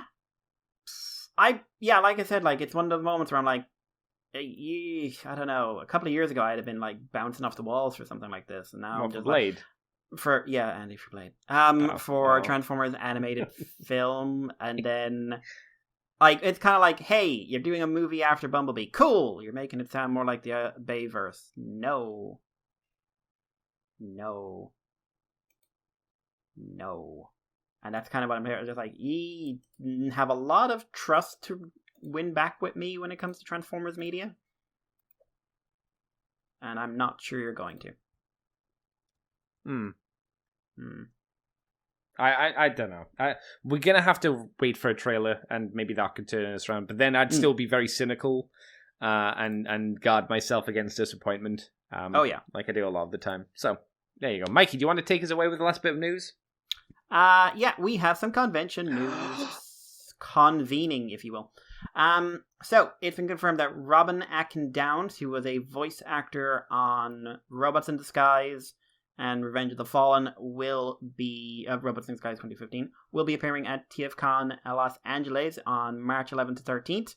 Like I said, it's one of those moments where I'm like, I don't know. A couple of years ago, I'd have been like bouncing off the walls for something like this, and now I'm just Blade. Andy for Blade. Transformers animated film, and then like it's kind of like, hey, you're doing a movie after Bumblebee. Cool, you're making it sound more like the Bayverse. No, and that's kind of what I'm here. Just like, ye have a lot of trust to win back with me when it comes to Transformers media, and I'm not sure you're going to. I don't know. We're gonna have to wait for a trailer, and maybe that could turn us around. But then I'd still be very cynical, and guard myself against disappointment. Like I do a lot of the time. So there you go, Mikey. Do you want to take us away with the last bit of news? Yeah, we have some convention news convening, if you will. So it's been confirmed that Robin Atkin-Downes, who was a voice actor on Robots in Disguise and Revenge of the Fallen, will be Robots in Disguise 2015, will be appearing at TFCon Los Angeles on March 11th to 13th.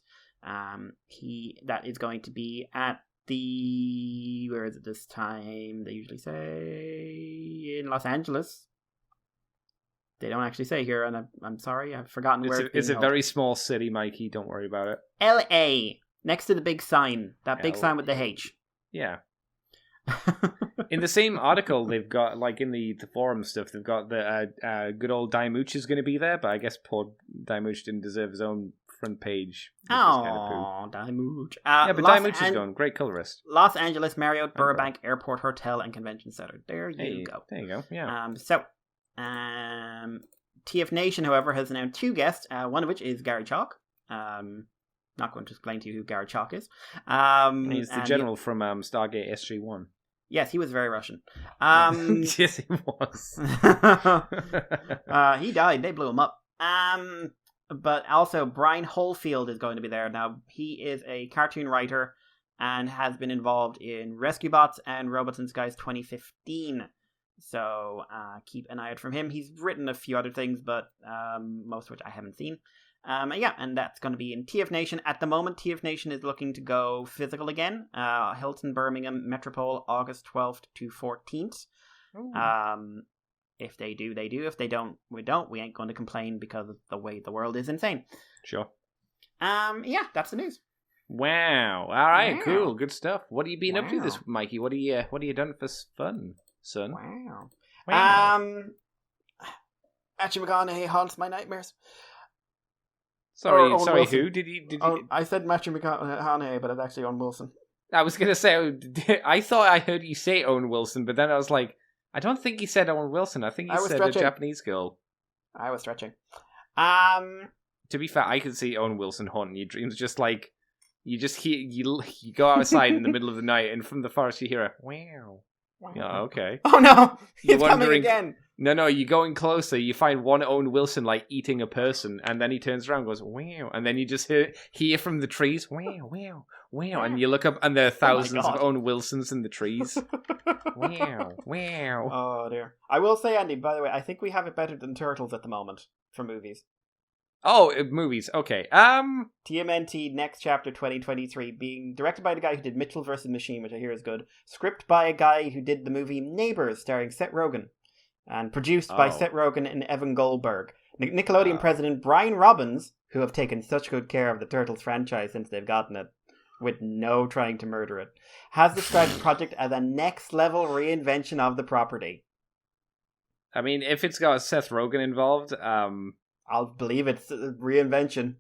That is going to be at the, where is it this time? They usually say in Los Angeles. They don't actually say here, and I'm sorry, I've forgotten where it's a very small city, Mikey. Don't worry about it. L.A. Next to the big sign. That big sign with the H. Yeah. In the same article, they've got, like, in the forum stuff, they've got the good old Dimooch is going to be there, but I guess poor Dimooch didn't deserve his own front page. Oh, Dimooch. Yeah, but Dimooch is going. Great colorist. Los Angeles Marriott Burbank Airport Hotel and Convention Center. There you go. There you go, yeah. TF Nation, however, has announced two guests, one of which is Gary Chalk. Not going to explain to you who Gary Chalk is. He's the general from Stargate SG-1. Yes, he was very Russian. Yes, he was. He died. They blew him up. But also, Brian Holfield is going to be there. Now, he is a cartoon writer and has been involved in Rescue Bots and Robots in Disguise 2015. So keep an eye out from him. He's written a few other things, but most of which I haven't seen. And that's going to be in TF Nation. At the moment, TF Nation is looking to go physical again. Hilton, Birmingham, Metropole, August 12th to 14th. If they do, they do. If they don't, we don't. We ain't going to complain because of the way the world is insane. Sure. That's the news. Wow. All right, cool. Good stuff. What have you been up to this, Mikey? What have you done for fun, son? Wow. Matthew McConaughey haunts my nightmares. Sorry, who? Did you... I said Matthew McConaughey, but it's actually Owen Wilson. I was going to say, I thought I heard you say Owen Wilson, but then I was like, I don't think he said Owen Wilson. I think he said a Japanese girl. I was stretching. To be fair, I could see Owen Wilson haunting your dreams, just like, you just hear, you go outside in the middle of the night, and from the forest you hear a, wow. Yeah, okay. Oh no, he's coming again. No, you're going closer. You find one Owen Wilson like eating a person, and then he turns around and goes, wow. And then you just hear from the trees, wow. And you look up, and there are thousands of Owen Wilsons in the trees. Wow. Oh dear. I will say, Andy, by the way, I think we have it better than Turtles at the moment for movies. Oh, movies. Okay. TMNT Next Chapter 2023, being directed by the guy who did Mitchell vs. Machine, which I hear is good. Script by a guy who did the movie Neighbours, starring Seth Rogen. And produced by Seth Rogen and Evan Goldberg. Nickelodeon president Brian Robbins, who have taken such good care of the Turtles franchise since they've gotten it, with no trying to murder it, has described the project as a next-level reinvention of the property. I mean, if it's got Seth Rogen involved, I'll believe it's a reinvention.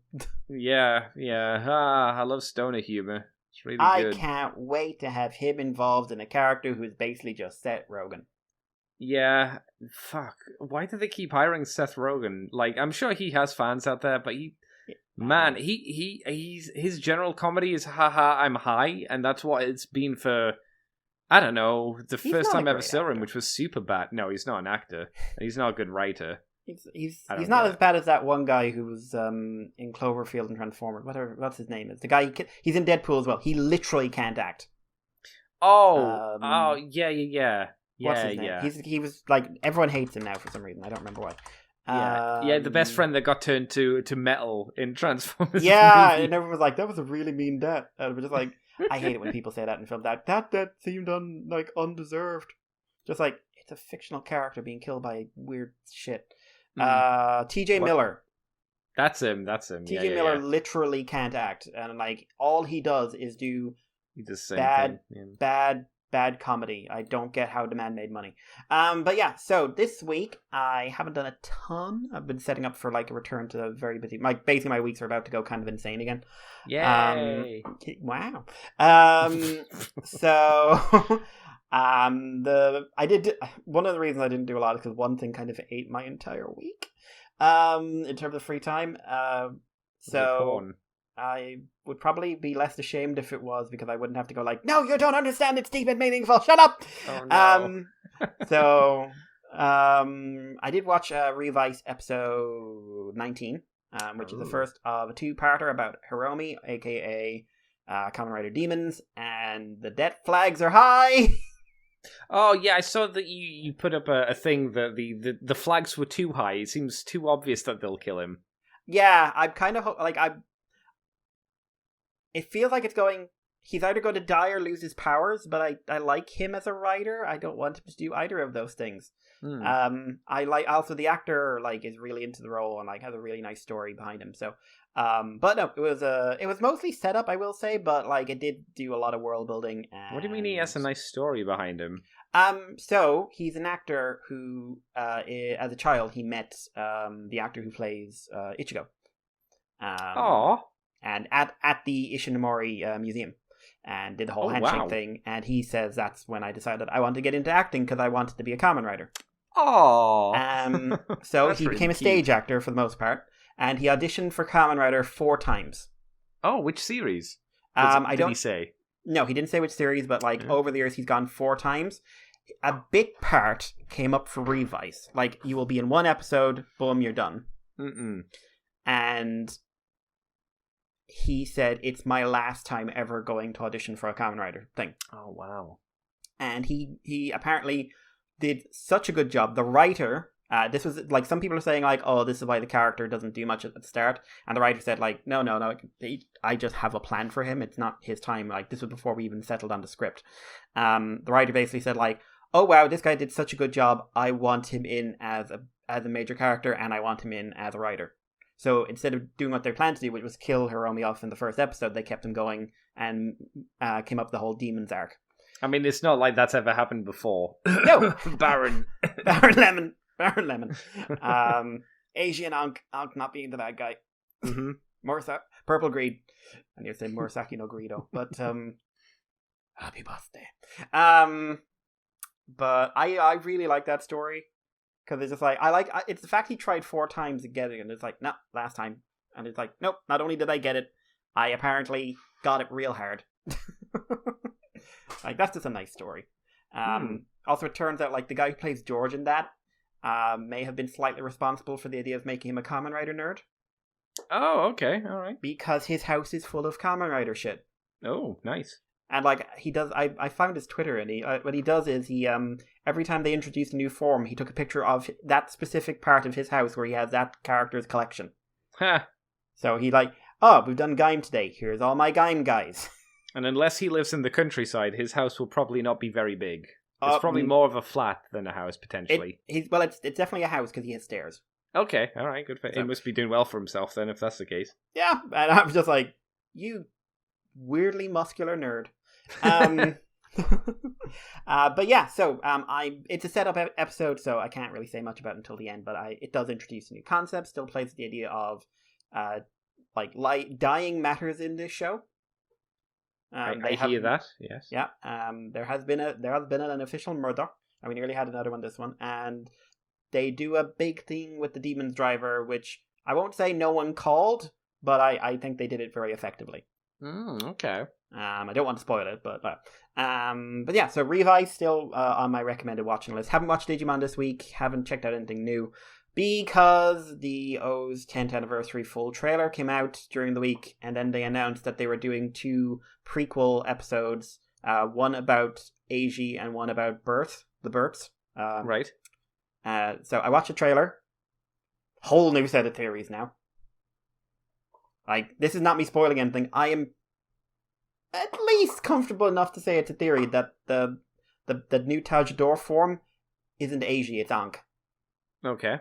Yeah. I love stoner humor. It's really good. I can't wait to have him involved in a character who's basically just Seth Rogen. Yeah, fuck. Why do they keep hiring Seth Rogen? Like, I'm sure he has fans out there, but his general comedy is haha, I'm high, and that's what it's been for, I don't know, he's first time I ever saw him, which was super bad. No, he's not an actor. He's not a good writer. He's not as bad as that one guy who was in Cloverfield and Transformers. What's his name is? The guy, he's in Deadpool as well. He literally can't act. Yeah. What's his name? He was like, everyone hates him now for some reason. I don't remember why. The best friend that got turned to metal in Transformers. Yeah, and everyone was like, that was a really mean death. And we're just like, I hate it when people say that in film. That seemed undeserved. Just like, it's a fictional character being killed by weird shit. T.J. Miller. That's him. T.J. Miller literally can't act, and like all he does is do bad comedy. I don't get how the man made money. But yeah, so this week I haven't done a ton. I've been setting up for like a return to a very busy. Basically my weeks are about to go kind of insane again. Yay! Wow. So I did one of the reasons I didn't do a lot is because one thing kind of ate my entire week. In terms of free time. So I would probably be less ashamed if it was, because I wouldn't have to go like, no, you don't understand, it's deep and meaningful, shut up! Oh, no. So, I did watch Revice episode 19, which is the first of a two-parter about Hiromi, aka Kamen Rider Demons, and the death flags are high! Oh yeah, I saw that you put up a thing that the flags were too high. It seems too obvious that they'll kill him. Yeah, I'm kind of like it feels like it's going. He's either going to die or lose his powers, but I like him as a writer. I don't want him to do either of those things. I like also the actor like is really into the role and like has a really nice story behind him. So, but no, it was mostly set up, I will say, but like it did do a lot of world building. And... What do you mean he has a nice story behind him? So he's an actor who, as a child, he met the actor who plays Ichigo. And at the Ishinomori Museum, and did the whole handshake thing. And he says that's when I decided I wanted to get into acting because I wanted to be a Kamen Rider. So he became a stage actor for the most part, and he auditioned for Kamen Rider 4 times. Oh, which series? Did he say? No, he didn't say which series, but like over the years he's gone 4 times. A bit part came up for Revice. Like, you will be in 1 episode, boom, you're done. And he said, it's my last time ever going to audition for a Kamen Rider thing. Oh, wow. And he apparently did such a good job. The writer, this was, like, some people are saying, like, oh, this is why the character doesn't do much at the start. And the writer said, like, no, I just have a plan for him. It's not his time. Like, this was before we even settled on the script. The writer basically said, like, oh, wow, this guy did such a good job. I want him in as a major character, and I want him in as a writer. So instead of doing what they planned to do, which was kill Hiromi off in the first episode, they kept him going and came up with the whole Demons arc. I mean, it's not like that's ever happened before. No! Baron Lemon. Asian Ankh not being the bad guy. Purple Greed. I need to say Murasaki no Greedo. But, happy birthday. But I really like that story. Because it's just like, it's the fact he tried 4 times to get it, and it's like, no, last time. And it's like, nope, not only did I get it, I apparently got it real hard. Like, that's just a nice story. Also, it turns out, like, the guy who plays George in that may have been slightly responsible for the idea of making him a Kamen Rider nerd. Oh, okay, alright. Because his house is full of Kamen Rider shit. Oh, nice. And, like, he does, I found his Twitter, and what he does is he, every time they introduce a new form, he took a picture of that specific part of his house where he has that character's collection. Ha! So he like, oh, we've done Gaim today, here's all my Gaim guys. And unless he lives in the countryside, his house will probably not be very big. It's probably more of a flat than a house, potentially. It's definitely a house, because he has stairs. Okay, alright, good for him. He must be doing well for himself then, if that's the case. Yeah, and I was just like, you weirdly muscular nerd. But yeah, so it's a setup episode, so I can't really say much about it until the end, but it does introduce a new concept, still plays the idea of dying matters in this show. I hear that, yes. Yeah, there has been an official murder, and we nearly had another one this one, and they do a big thing with the Demon's Driver, which I won't say no one called, but I think they did it very effectively. Okay. I don't want to spoil it, but yeah, so Revice still on my recommended watching list. Haven't watched Digimon this week, haven't checked out anything new, because the O's 10th anniversary full trailer came out during the week, and then they announced that they were doing 2 prequel episodes, one about Eiji and one about the Births. Right. So I watched the trailer, whole new set of theories now. Like, this is not me spoiling anything. I am at least comfortable enough to say it's a theory that the new Tajador form isn't Eiji, it's Ankh. Okay.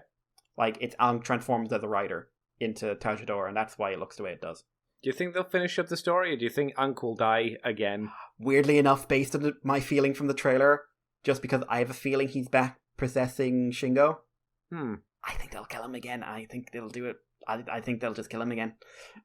Like, it's Ankh transforms as a rider into Tajador, and that's why it looks the way it does. Do you think they'll finish up the story, or do you think Ankh will die again? Weirdly enough, based on my feeling from the trailer, just because I have a feeling he's back possessing Shingo, I think they'll kill him again. I think they'll do it. I think they'll just kill him again.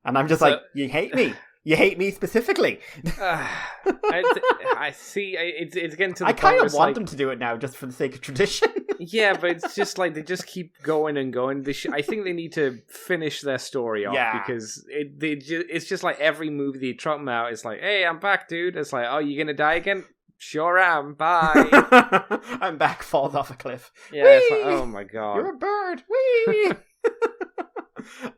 And I'm just like, you hate me. You hate me specifically. I see. It's getting to the I kind of want like, them to do it now, just for the sake of tradition. Yeah, but it's just like they just keep going and going. I think they need to finish their story off because it's just like every movie they trot them out. It's like, hey, I'm back, dude. It's like, oh, you gonna die again? Sure am. Bye. I'm back. Falls off a cliff. Yeah, it's like, oh my god, you're a bird. Whee!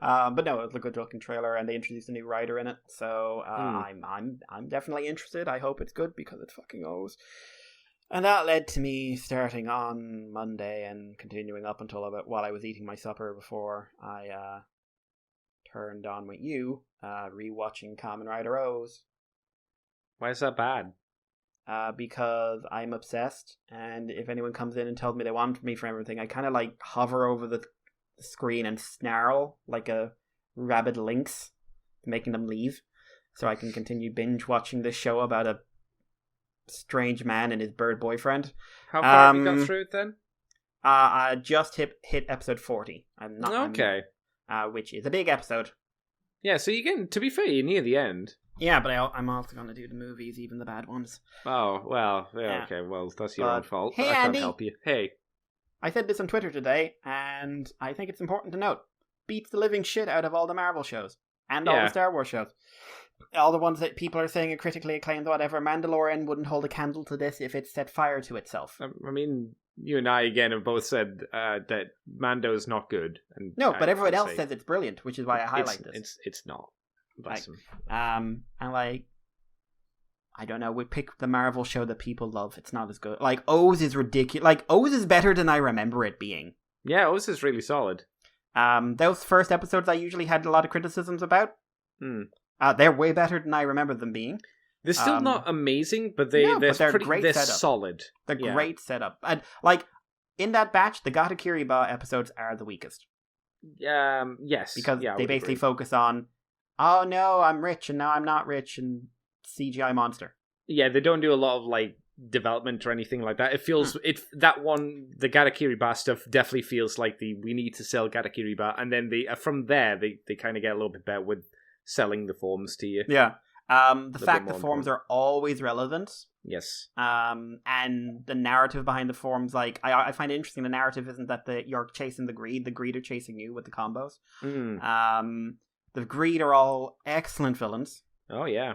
But no, it was a good looking trailer, and they introduced a new rider in it. So I'm definitely interested. I hope it's good because it fucking owes. And that led to me starting on Monday and continuing up until while I was eating my supper before I turned on with you, rewatching Kamen Rider O's. Why is that bad? Because I'm obsessed, and if anyone comes in and tells me they want me for everything, I kind of like hover over the screen and snarl like a rabid lynx, making them leave, so I can continue binge watching this show about a strange man and his bird boyfriend. How far have you got through it then? I just hit episode 40. I'm not okay. Which is a big episode. Yeah, so you're getting, to be fair, you're near the end. Yeah, but I'm also going to do the movies, even the bad ones. Oh, well, yeah. Okay, well, that's your own fault. Hey, I can't Andy. help you. Hey. I said this on Twitter today, and I think it's important to note. Beats the living shit out of all the Marvel shows. And all the Star Wars shows. All the ones that people are saying are critically acclaimed, whatever. Mandalorian wouldn't hold a candle to this if it set fire to itself. I mean, you and I, again, have both said that Mando's not good. And no, but everyone else says it's brilliant, which is why I highlight this. It's not. Bless him. And like, I don't know, we pick the Marvel show that people love. It's not as good. Like, O's is ridiculous. Like, O's is better than I remember it being. Yeah, O's is really solid. Those first episodes I usually had a lot of criticisms about. They're way better than I remember them being. They're still not amazing, but they're solid. They're great setup. And, like, in that batch, the Gatakiriba episodes are the weakest. Yes. Because they basically focus on, oh no, I'm rich, and now I'm not rich, and CGI monster. Yeah, they don't do a lot of, like, development or anything like that. It feels the Gatakiriba stuff definitely feels like we need to sell Gatakiriba, and then from there they kind of get a little bit better with selling the forms to you. Yeah. The fact the forms are always relevant. Yes. And the narrative behind the forms, like, I find it interesting. The narrative isn't that you're chasing the greed are chasing you with the combos. The greed are all excellent villains. Oh yeah.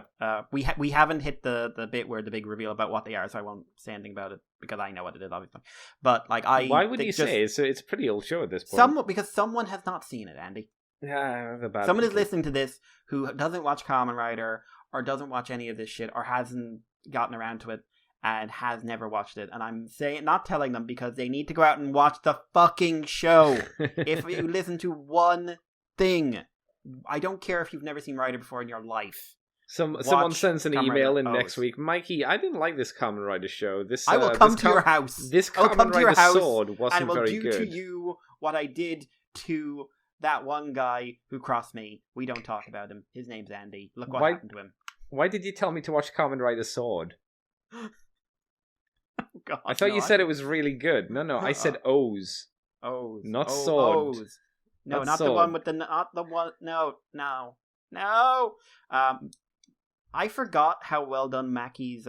We haven't hit the bit where the big reveal about what they are, so I won't say anything about it because I know what it is, obviously. But like, why would you say it's a pretty old show at this point? Because someone has not seen it, Andy. Yeah, someone is listening to this who doesn't watch Kamen Rider or doesn't watch any of this shit or hasn't gotten around to it and has never watched it. And I'm not telling them because they need to go out and watch the fucking show. If you listen to one thing, I don't care if you've never seen Rider before in your life. Someone sends an email in next week. Mikey, I didn't like this Kamen Rider show. I will come to your house. This Kamen Rider sword wasn't very good. And will do to you what I did to that one guy who crossed me. We don't talk about him. His name's Andy. Look what happened to him. Why did you tell me to watch Kamen Rider Sword? Oh, God, I thought you said it was really good. No, I said O's. O's. Not sword. O's. No, not sword. The one with the... Not the one... No. I forgot how well done Maki's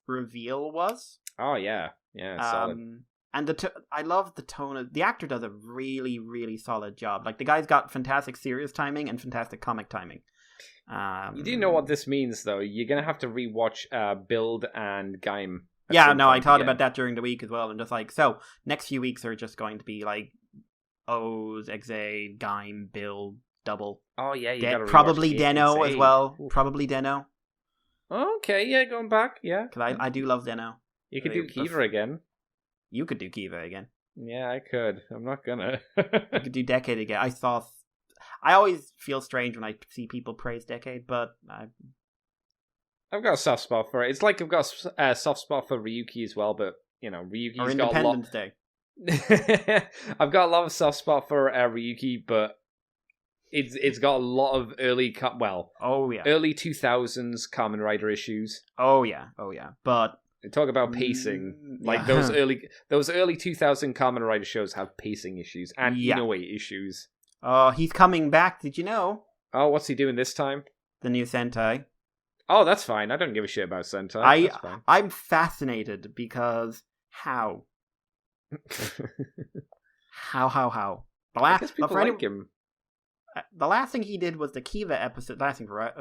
reveal was. Oh, yeah. Yeah, solid. And I love the tone. The actor does a really, really solid job. Like, the guy's got fantastic serious timing and fantastic comic timing. You do know what this means, though. You're going to have to rewatch Build and Gaim. Yeah, no, I thought about that during the week as well. And just like, so, next few weeks are just going to be like O's, Exe, Gaim, Build, Double. Oh, yeah, you gotta probably Deno as well. Oof. Probably Deno. Okay, yeah, going back, yeah. Because I do love Deno. You could do Kiva again. You could do Kiva again. Yeah, I could. I'm not gonna. You could do Decade again. I always feel strange when I see people praise Decade, but I've got a soft spot for it. It's like I've got a soft spot for Ryuki as well, but, Ryuki's got a lot... Independence Day. I've got a lot of soft spot for Ryuki, but it's got a lot of early 2000s Kamen Rider issues. Oh yeah. But talk about pacing. Like those early 2000 Kamen Rider shows have pacing issues and Inoue issues. Oh, he's coming back. Did you know? Oh, what's he doing this time? The new Sentai. Oh, that's fine. I don't give a shit about Sentai. I'm fascinated because how? How? I guess people like him. The last thing he did was the Kiva episode. Last thing for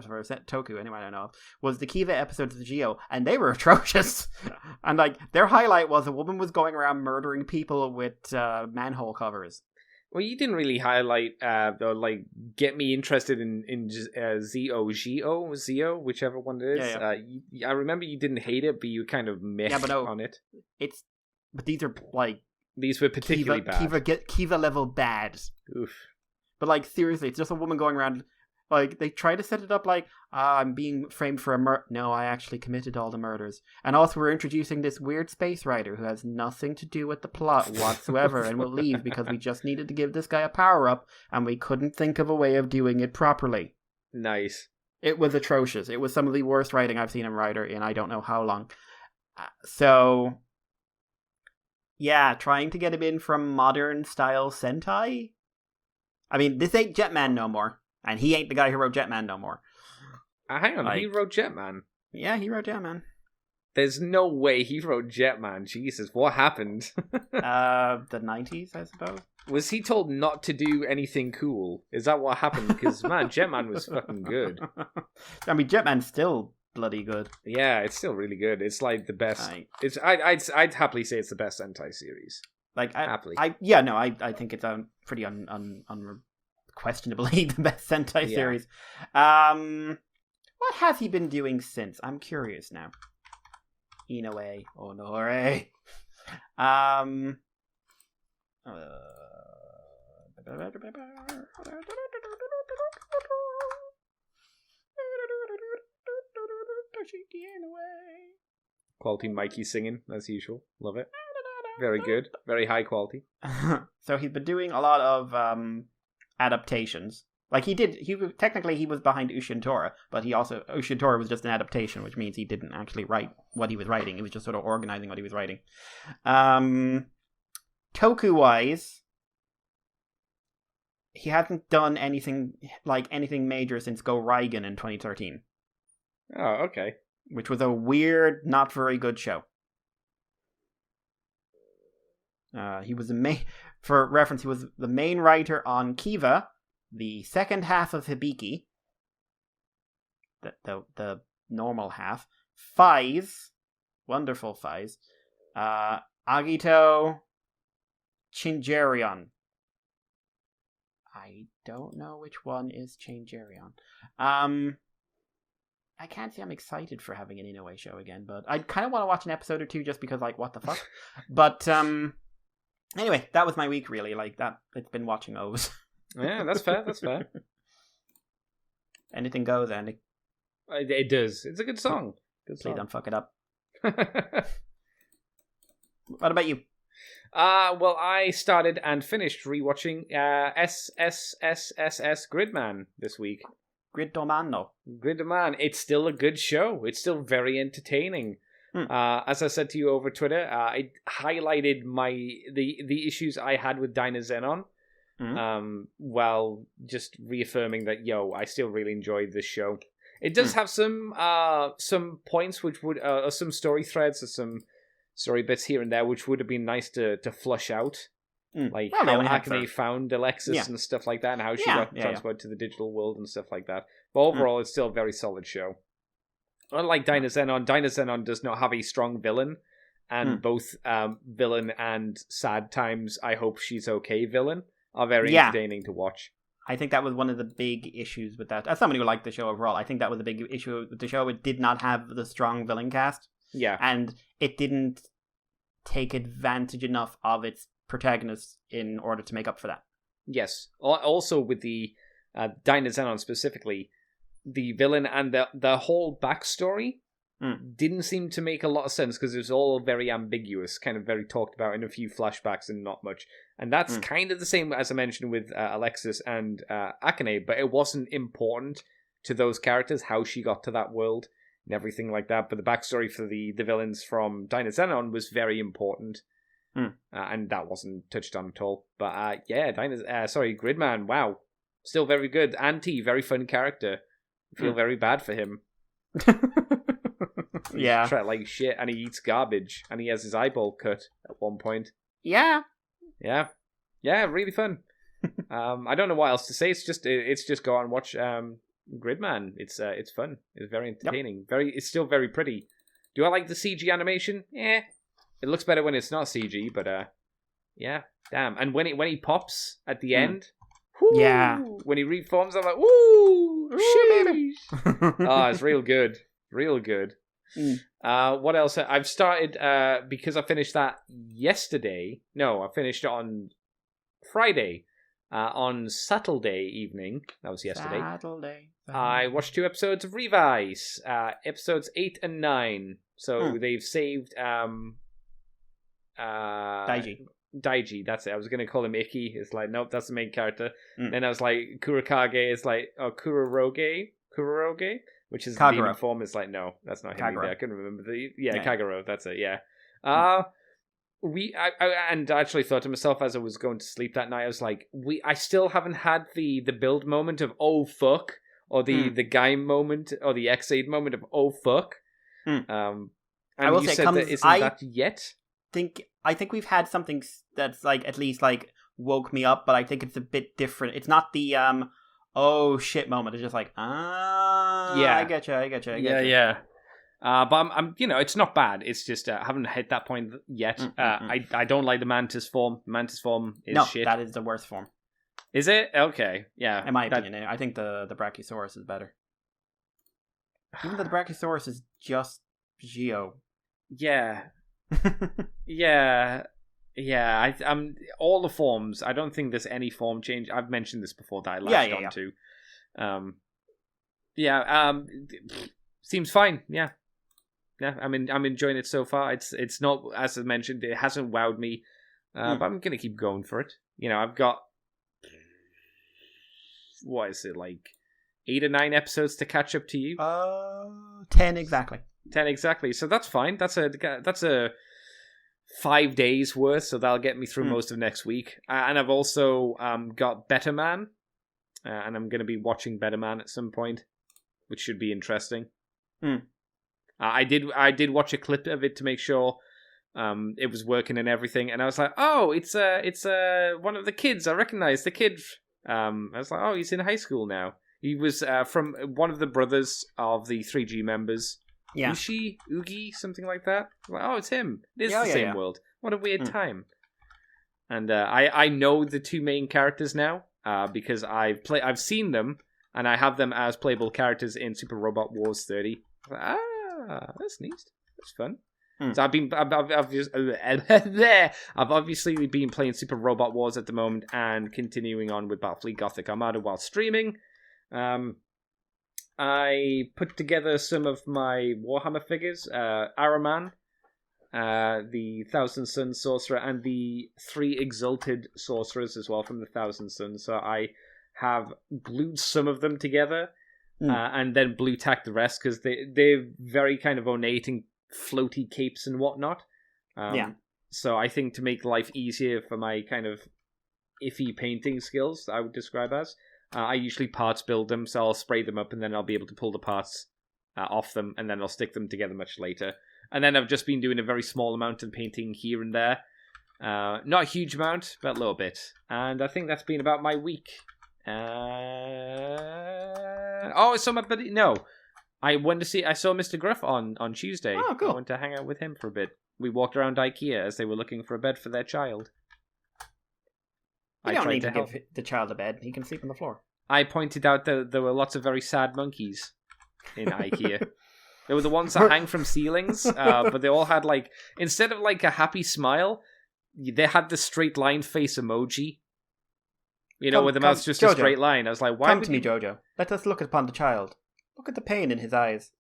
Toku, anyway, I don't know, was the Kiva episodes of the Geo, and they were atrocious. And like their highlight was a woman was going around murdering people with manhole covers. Well, you didn't really highlight or like get me interested in Zio, whichever one it is. I remember you didn't hate it, but you kind of messed on it. But these are like these were particularly bad. Kiva level bad. Oof. But like seriously, it's just a woman going around. Like they try to set it up like I'm being framed for a murder. No, I actually committed all the murders. And also, we're introducing this weird space rider who has nothing to do with the plot whatsoever, and will leave because we just needed to give this guy a power up, and we couldn't think of a way of doing it properly. Nice. It was atrocious. It was some of the worst writing I've seen in Rider in I don't know how long. So, yeah, trying to get him in from modern style Sentai. I mean, this ain't Jetman no more. And he ain't the guy who wrote Jetman no more. Hang on, he wrote Jetman? Yeah, he wrote Jetman. There's no way he wrote Jetman. Jesus, what happened? The 90s, I suppose. Was he told not to do anything cool? Is that what happened? Because, man, Jetman was fucking good. I mean, Jetman's still bloody good. Yeah, it's still really good. It's like the best. I'd happily say it's the best Sentai series. Like, happily. I think it's pretty unquestionably the best Sentai series. What has he been doing since? I'm curious now. Inoue Honore. Quality Mikey singing, as usual. Love it. Very good. Very high quality. So he's been doing a lot of adaptations. Like he was behind Ushintora, but Ushintora was just an adaptation, which means he didn't actually write what he was writing. He was just sort of organizing what he was writing. Toku-wise, he hasn't done anything major since Go Reigen in 2013. Oh, okay. Which was a weird, not very good show. He was for reference, he was the main writer on Kiva, the second half of Hibiki, the normal half, Faiz, wonderful Faiz, Agito, Chingerion. I don't know which one is Chingerion. I can't say I'm excited for having an Inoue show again, but I kind of want to watch an episode or two just because, like, what the fuck? But, anyway, that was my week, really. Like, that, it's been watching O's. Yeah, that's fair, that's fair. Anything goes, Andy. It does. It's a good song. Please don't fuck it up. What about you? Well, I started and finished rewatching SSSSS Gridman this week. Gridman. It's still a good show. It's still very entertaining. As I said to you over Twitter, I highlighted the issues I had with Dynazenon, while just reaffirming that I still really enjoyed this show. It does have some points which would some story threads or some story bits here and there which would have been nice to flush out. Like how Akane found Alexis and stuff like that, and how she got transferred to the digital world and stuff like that. But overall, it's still a very solid show. Unlike Dynazenon does not have a strong villain, and both villain and sad times I hope she's okay villain are very entertaining to watch. I think that was one of the big issues with that. As somebody who liked the show overall, I think that was a big issue with the show. It did not have the strong villain cast. Yeah. And it didn't take advantage enough of its protagonists in order to make up for that. Yes. Also with the Dynazenon specifically, the villain and the whole backstory didn't seem to make a lot of sense because it was all very ambiguous, kind of very talked about in a few flashbacks and not much. And that's kind of the same as I mentioned with Alexis and Akane, but it wasn't important to those characters how she got to that world and everything like that. But the backstory for the villains from Dynazenon was very important, and that wasn't touched on at all. But Gridman, wow, still very good. Auntie, very fun character. I feel very bad for him. Yeah. He's like shit, and he eats garbage, and he has his eyeball cut at one point. Yeah. Yeah, really fun. I don't know what else to say. It's just go and watch Gridman. It's fun. It's very entertaining. Yep. It's still very pretty. Do I like the CG animation? Yeah, it looks better when it's not CG. But yeah, damn. And when he pops at the end, whoo, yeah, when he reforms, I'm like, woo, sheesh. Oh, it's real good, real good. What else? I've started because I finished that yesterday. No, I finished it on Friday. On Saturday evening, that was yesterday. Saturday. I watched 2 episodes of Revise, episodes 8 and 9. So they've saved Daiji, that's it. I was going to call him Icky. It's like, nope, that's the main character. Then I was like, Kurakage is like, Kuroge, which is the demon form. It's like, no, that's not him either. I couldn't remember Kagero, that's it, yeah. I actually thought to myself as I was going to sleep that night, I was like, I still haven't had the build moment of, oh, fuck, or the Guy moment, or the X-Aid moment of, oh, fuck. And I will you say, said that isn't that yet? I think we've had something that's like at least like woke me up, but I think it's a bit different. It's not the oh shit moment. It's just like I get you. Yeah. But I'm it's not bad. It's just I haven't hit that point yet. I don't like the Mantis form. Mantis form is shit. That is the worst form. Is it? Okay, yeah. In my opinion, I think the Brachiosaurus is better. Even though the Brachiosaurus is just Geo. Yeah. Yeah. I'm all the forms. I don't think there's any form change. I've mentioned this before that I latched on to. Seems fine. Yeah. I'm enjoying it so far. It's not, as I mentioned, it hasn't wowed me, but I'm gonna keep going for it. I've got 8 or 9 episodes to catch up to you. 10 exactly. 10 exactly. So that's fine. That's a 5 days worth. So that'll get me through most of next week. And I've also got Better Man, and I'm going to be watching Better Man at some point, which should be interesting. I did watch a clip of it to make sure it was working and everything, and I was like, oh, it's one of the kids. I recognize the kid. I was like, oh, he's in high school now. He was from one of the brothers of the 3G members. Yeah. Ugi, something like that. Like, oh, it's him. It is the same world. What a weird time. And I know the 2 main characters now because I've seen them, and I have them as playable characters in Super Robot Wars 30. That's neat. That's fun. So I've obviously been playing Super Robot Wars at the moment and continuing on with Battlefleet Gothic Armada while streaming. I put together some of my Warhammer figures, Araman, the Thousand Suns Sorcerer, and the 3 Exalted Sorcerers as well from the Thousand Suns. So I have glued some of them together and then blue tacked the rest because they're very kind of ornate and floaty capes and whatnot. So I think to make life easier for my kind of iffy painting skills, I would describe as, I usually parts build them, so I'll spray them up and then I'll be able to pull the parts off them and then I'll stick them together much later. And then I've just been doing a very small amount of painting here and there. Not a huge amount, but a little bit. And I think that's been about my week. I saw my buddy. No, I saw Mr. Gruff on Tuesday. Oh, cool. I went to hang out with him for a bit. We walked around IKEA as they were looking for a bed for their child. You don't need to give the child a bed. He can sleep on the floor. I pointed out that there were lots of very sad monkeys in IKEA. They were the ones that hang from ceilings, but they all had, like, instead of, like, a happy smile, they had the straight line face emoji. Where the mouth's just Jojo. A straight line. I was like, why Come to me, Jojo. Let us look upon the child. Look at the pain in his eyes.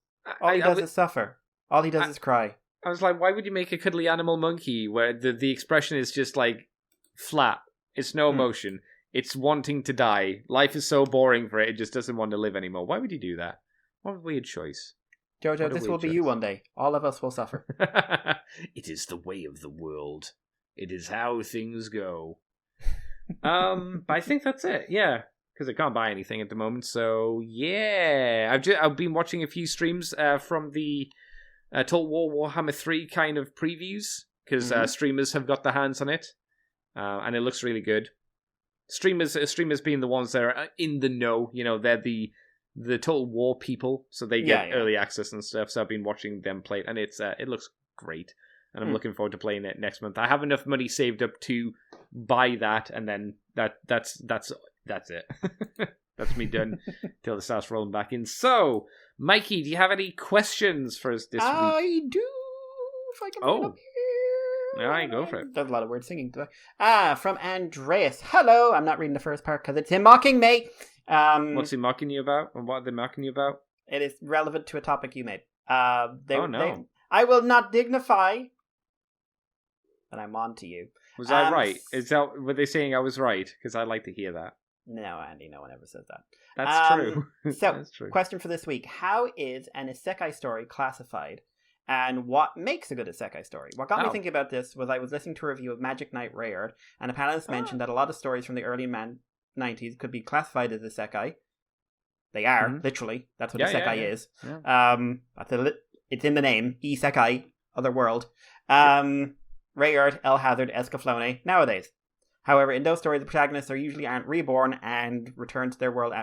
All he does is suffer. All he does is cry. I was like, why would you make a cuddly animal monkey where the expression is just like flat? It's no emotion. It's wanting to die. Life is so boring for it, it just doesn't want to live anymore. Why would you do that? What a weird choice. Jojo, this will be you one day. All of us will suffer. It is the way of the world. It is how things go. But I think that's it, yeah. Because I can't buy anything at the moment, so yeah. I've been watching a few streams from the Total War Warhammer 3 kind of previews, because streamers have got their hands on it, and it looks really good. Streamers being the ones that are in the know, you know, they're the Total War people, so they get early access and stuff, so I've been watching them play it, and it looks great, and I'm looking forward to playing it next month. I have enough money saved up to buy that, and then that's it. That's me done till it starts rolling back in. So, Mikey, do you have any questions for us this week? I do, if I can bring it up here. All right, go for it. There's a lot of weird singing today. From Andreas. Hello. I'm not reading the first part because it's him mocking me. What's he mocking you about? And what are they mocking you about? It is relevant to a topic you made. I will not dignify that I'm on to you. Was I right? Were they saying I was right? Because I'd like to hear that. No, Andy, no one ever says that. That's true. So, That's true. Question for this week. How is an isekai story classified? And what makes a good isekai story? What got me thinking about this was I was listening to a review of Magic Knight Rayard, and a panelist mentioned that a lot of stories from the early 90s could be classified as isekai. They are, literally. That's what isekai is. Yeah. It's in the name. Isekai, other world. Rayard, El Hazard, Escaflowne, nowadays. However, in those stories, the protagonists aren't reborn and return to their world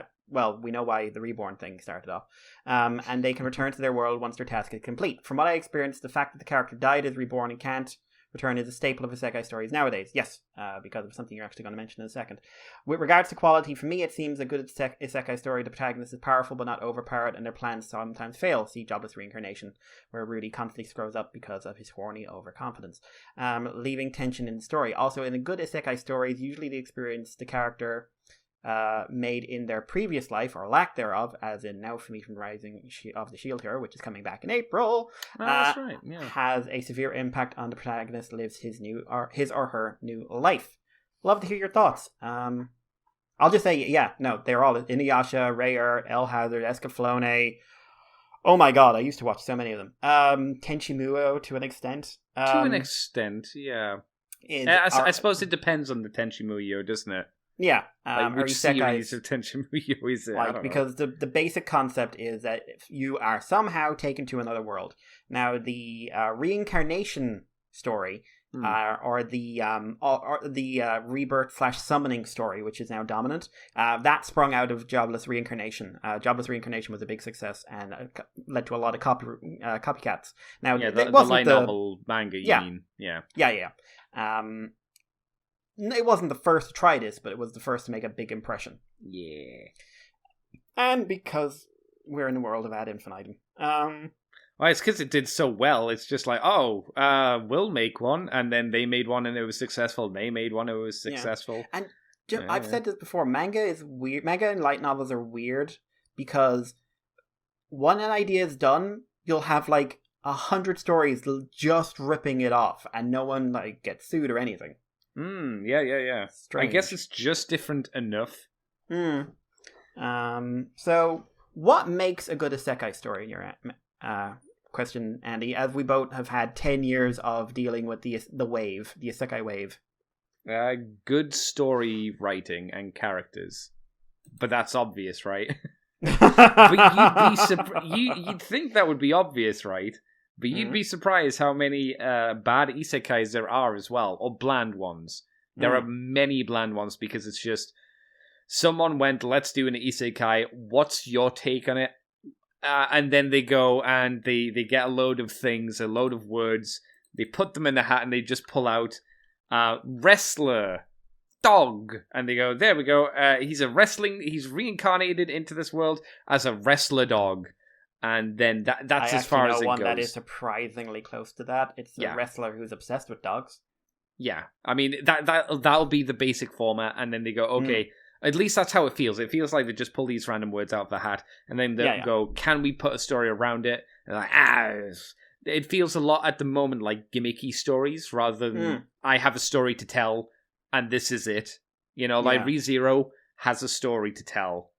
we know why the reborn thing started off. And they can return to their world once their task is complete. From what I experienced, the fact that the character died is reborn and can't return is a staple of isekai stories nowadays. Yes, because of something you're actually going to mention in a second. With regards to quality, for me, it seems a good isekai story. The protagonist is powerful but not overpowered, and their plans sometimes fail. See Jobless Reincarnation, where Rudy constantly screws up because of his horny overconfidence, leaving tension in the story. Also, in a good isekai stories, usually they experience the character made in their previous life, or lack thereof, as in Now For Me from Rising of the Shield Hero, which is coming back in April, that's right, yeah. Has a severe impact on the protagonist, lives his or her new life. Love to hear your thoughts. I'll just say, they're all Inuyasha, Rayard, El Hazard, Escaflowne. Oh my god, I used to watch so many of them. Tenchi Muyo to an extent. To an extent, yeah. I suppose it depends on the Tenchi Muyo, doesn't it? Yeah. Which series of Tenchi Muyo is it? Because the basic concept is that if you are somehow taken to another world. Now, the reincarnation story, or the rebirth/summoning story, which is now dominant, that sprung out of Jobless Reincarnation. Jobless Reincarnation was a big success and led to a lot of copycats. Now, the light novel manga, you mean? Yeah. It wasn't the first to try this, but it was the first to make a big impression. Yeah. And because we're in the world of ad infinitum. Well, it's because it did so well. It's just like, we'll make one, and then they made one and it was successful. They made one and it was successful. And I've said this before, manga is weird. Manga and light novels are weird because when an idea is done, you'll have 100 stories just ripping it off, and no one gets sued or anything. Yeah. Strange. I guess it's just different enough. So, what makes a good isekai story in your question, Andy? As we both have had 10 years of dealing with the isekai wave. Good story writing and characters, but that's obvious, right? But you'd think that would be obvious, right? But you'd be surprised how many bad isekais there are as well, or bland ones. There are many bland ones because it's just someone went, let's do an isekai, what's your take on it? And then they go and they get a load of things, a load of words, they put them in the hat and they just pull out wrestler, dog, and they go, there we go, he's reincarnated into this world as a wrestler dog. And then that's as far as it goes. One that is surprisingly close to that. It's a wrestler who's obsessed with dogs. Yeah, I mean that'll be the basic format, and then they go, okay, At least that's how it feels. It feels like they just pull these random words out of the hat, and then they go, can we put a story around it? And like, it feels a lot at the moment like gimmicky stories, rather than I have a story to tell, and this is it. Like ReZero has a story to tell.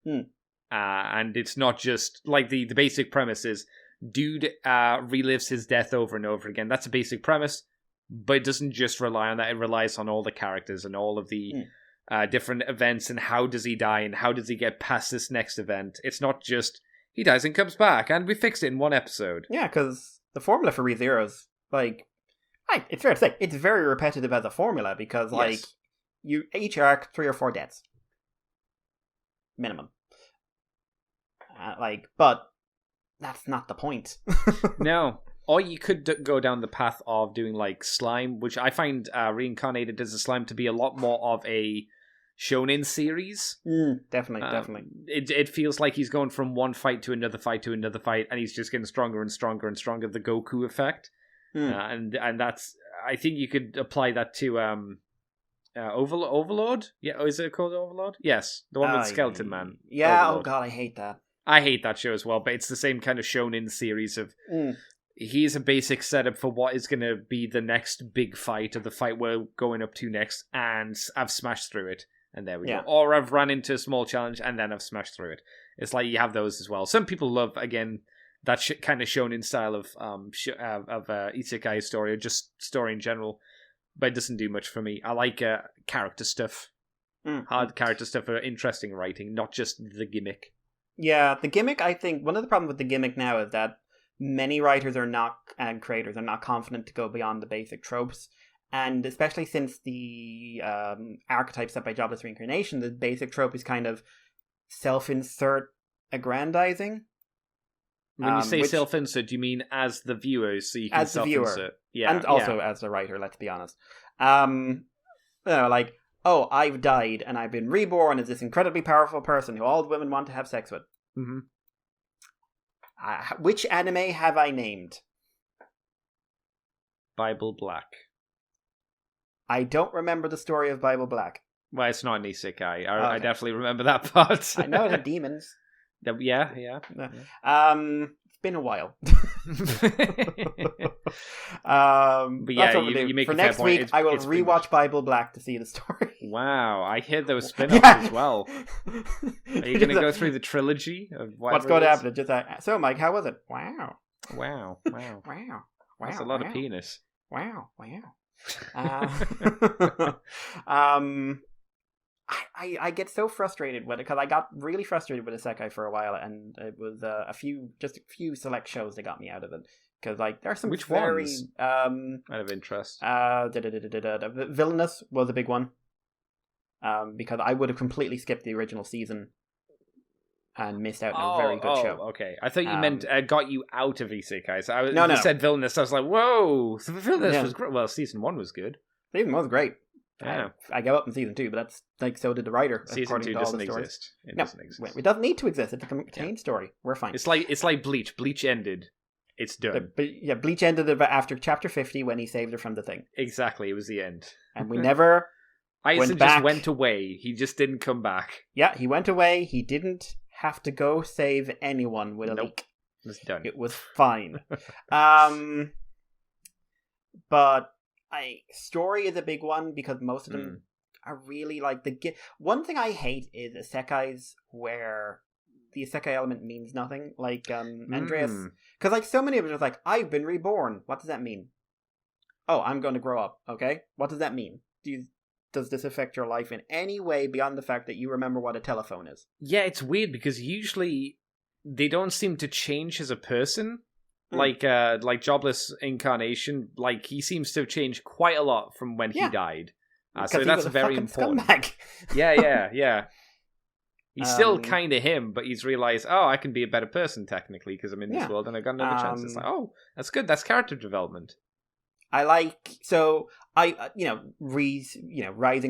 And it's not just, like, the basic premise is, dude relives his death over and over again. That's a basic premise, but it doesn't just rely on that. It relies on all the characters and all of the different events, and how does he die, and how does he get past this next event. It's not just, he dies and comes back, and we fixed it in one episode. Yeah, because the formula for ReZero is, like, it's fair to say, it's very repetitive as a formula, because, like, you each arc 3 or 4 deaths. Minimum. But that's not the point. No. Or you could go down the path of doing, like, slime, which I find Reincarnated as a Slime to be a lot more of a shonen series. Definitely. It feels like he's going from one fight to another fight to another fight, and he's just getting stronger and stronger and stronger, the Goku effect. And that's, I think you could apply that to Overlord? Yeah, is it called Overlord? Yes, the one with Skeleton Man. Yeah, Overlord. Oh god, I hate that. I hate that show as well, but it's the same kind of shonen series of... Here's a basic setup for what is going to be the next big fight, or the fight we're going up to next, and I've smashed through it, and there we go. Or I've run into a small challenge, and then I've smashed through it. It's like you have those as well. Some people love, again, that kind of shonen style of isekai story, or just story in general, but it doesn't do much for me. I like character stuff. Hard character stuff for interesting writing, not just the gimmick. Yeah, the gimmick, I think, one of the problems with the gimmick now is that many writers and creators are not confident to go beyond the basic tropes. And especially since the archetype set by Jobless Reincarnation, the basic trope is kind of self-insert aggrandizing. When you say self-insert, do you mean as the viewer, so you can as the self-insert? Viewer. Yeah, and also as the writer, let's be honest. Like, oh, I've died and I've been reborn as this incredibly powerful person who all the women want to have sex with. Mm-hmm. Which anime have I named? Bible Black. I don't remember the story of Bible Black. Well, it's not an isekai. I definitely remember that part. I know it had demons. Yeah. It's been a while. But yeah, you make for a fair next point. week. I will rewatch Bible Black to see the story. Wow, I hear those spin-offs as well. Are you going to go through the trilogy of what's going to happen? Just so, Mike, how was it? Wow. That's a lot of penis. Wow. I get so frustrated with it, because I got really frustrated with Sekai for a while, and it was a few select shows that got me out of it. Because, like, there are some Which very ones? Out of interest. Villainous was a big one. Because I would have completely skipped the original season and missed out on a very good show. Okay. I thought you meant got you out of isekai. So No. You said Villainous, I was like, whoa! So Villainous was great. Well, season 1 was good. Season 1 was great. Yeah. I gave up in season 2, but that's like, so did the writer. Season 2 doesn't exist. It doesn't need to exist. It's a contained story. We're fine. It's like Bleach. Bleach ended. It's done. Bleach ended after chapter 50 when he saved her from the thing. Exactly, it was the end. And we never Aizen just went away. He just didn't come back. Yeah, he went away. He didn't have to go save anyone with a leak. It was done. It was fine. But story is a big one, because most of them are really like one thing I hate is isekais where the isekai element means nothing. Like Andreas, because like so many of them are like, I've been reborn. What does that mean? Oh, I'm going to grow up. Okay, what does that mean? Does this affect your life in any way beyond the fact that you remember what a telephone is? Yeah, it's weird, because usually they don't seem to change as a person. Like Jobless Incarnation, like, he seems to have changed quite a lot from when he died. So that's very important. Scumbag. Yeah. He's still kind of him, but he's realized, I can be a better person technically because I'm in this world and I got another chance. It's like, that's good. That's character development. Rising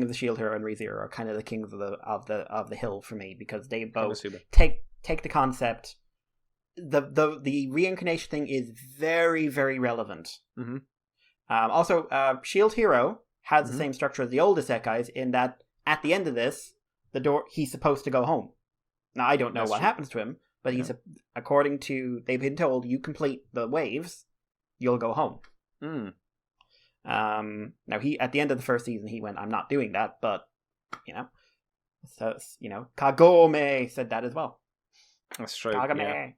of the Shield Hero and ReZero are kind of the kings of the hill for me, because they both take the concept. The reincarnation thing is very, very relevant. Mm-hmm. Also, Shield Hero has the same structure as the old isekais, in that at the end of this, the door. He's supposed to go home. Now, I don't know what happens to him, but he's according to they've been told, you complete the waves, you'll go home. Now he at the end of the first season he went, I'm not doing that, but so Kagome said that as well. That's true. Kagome.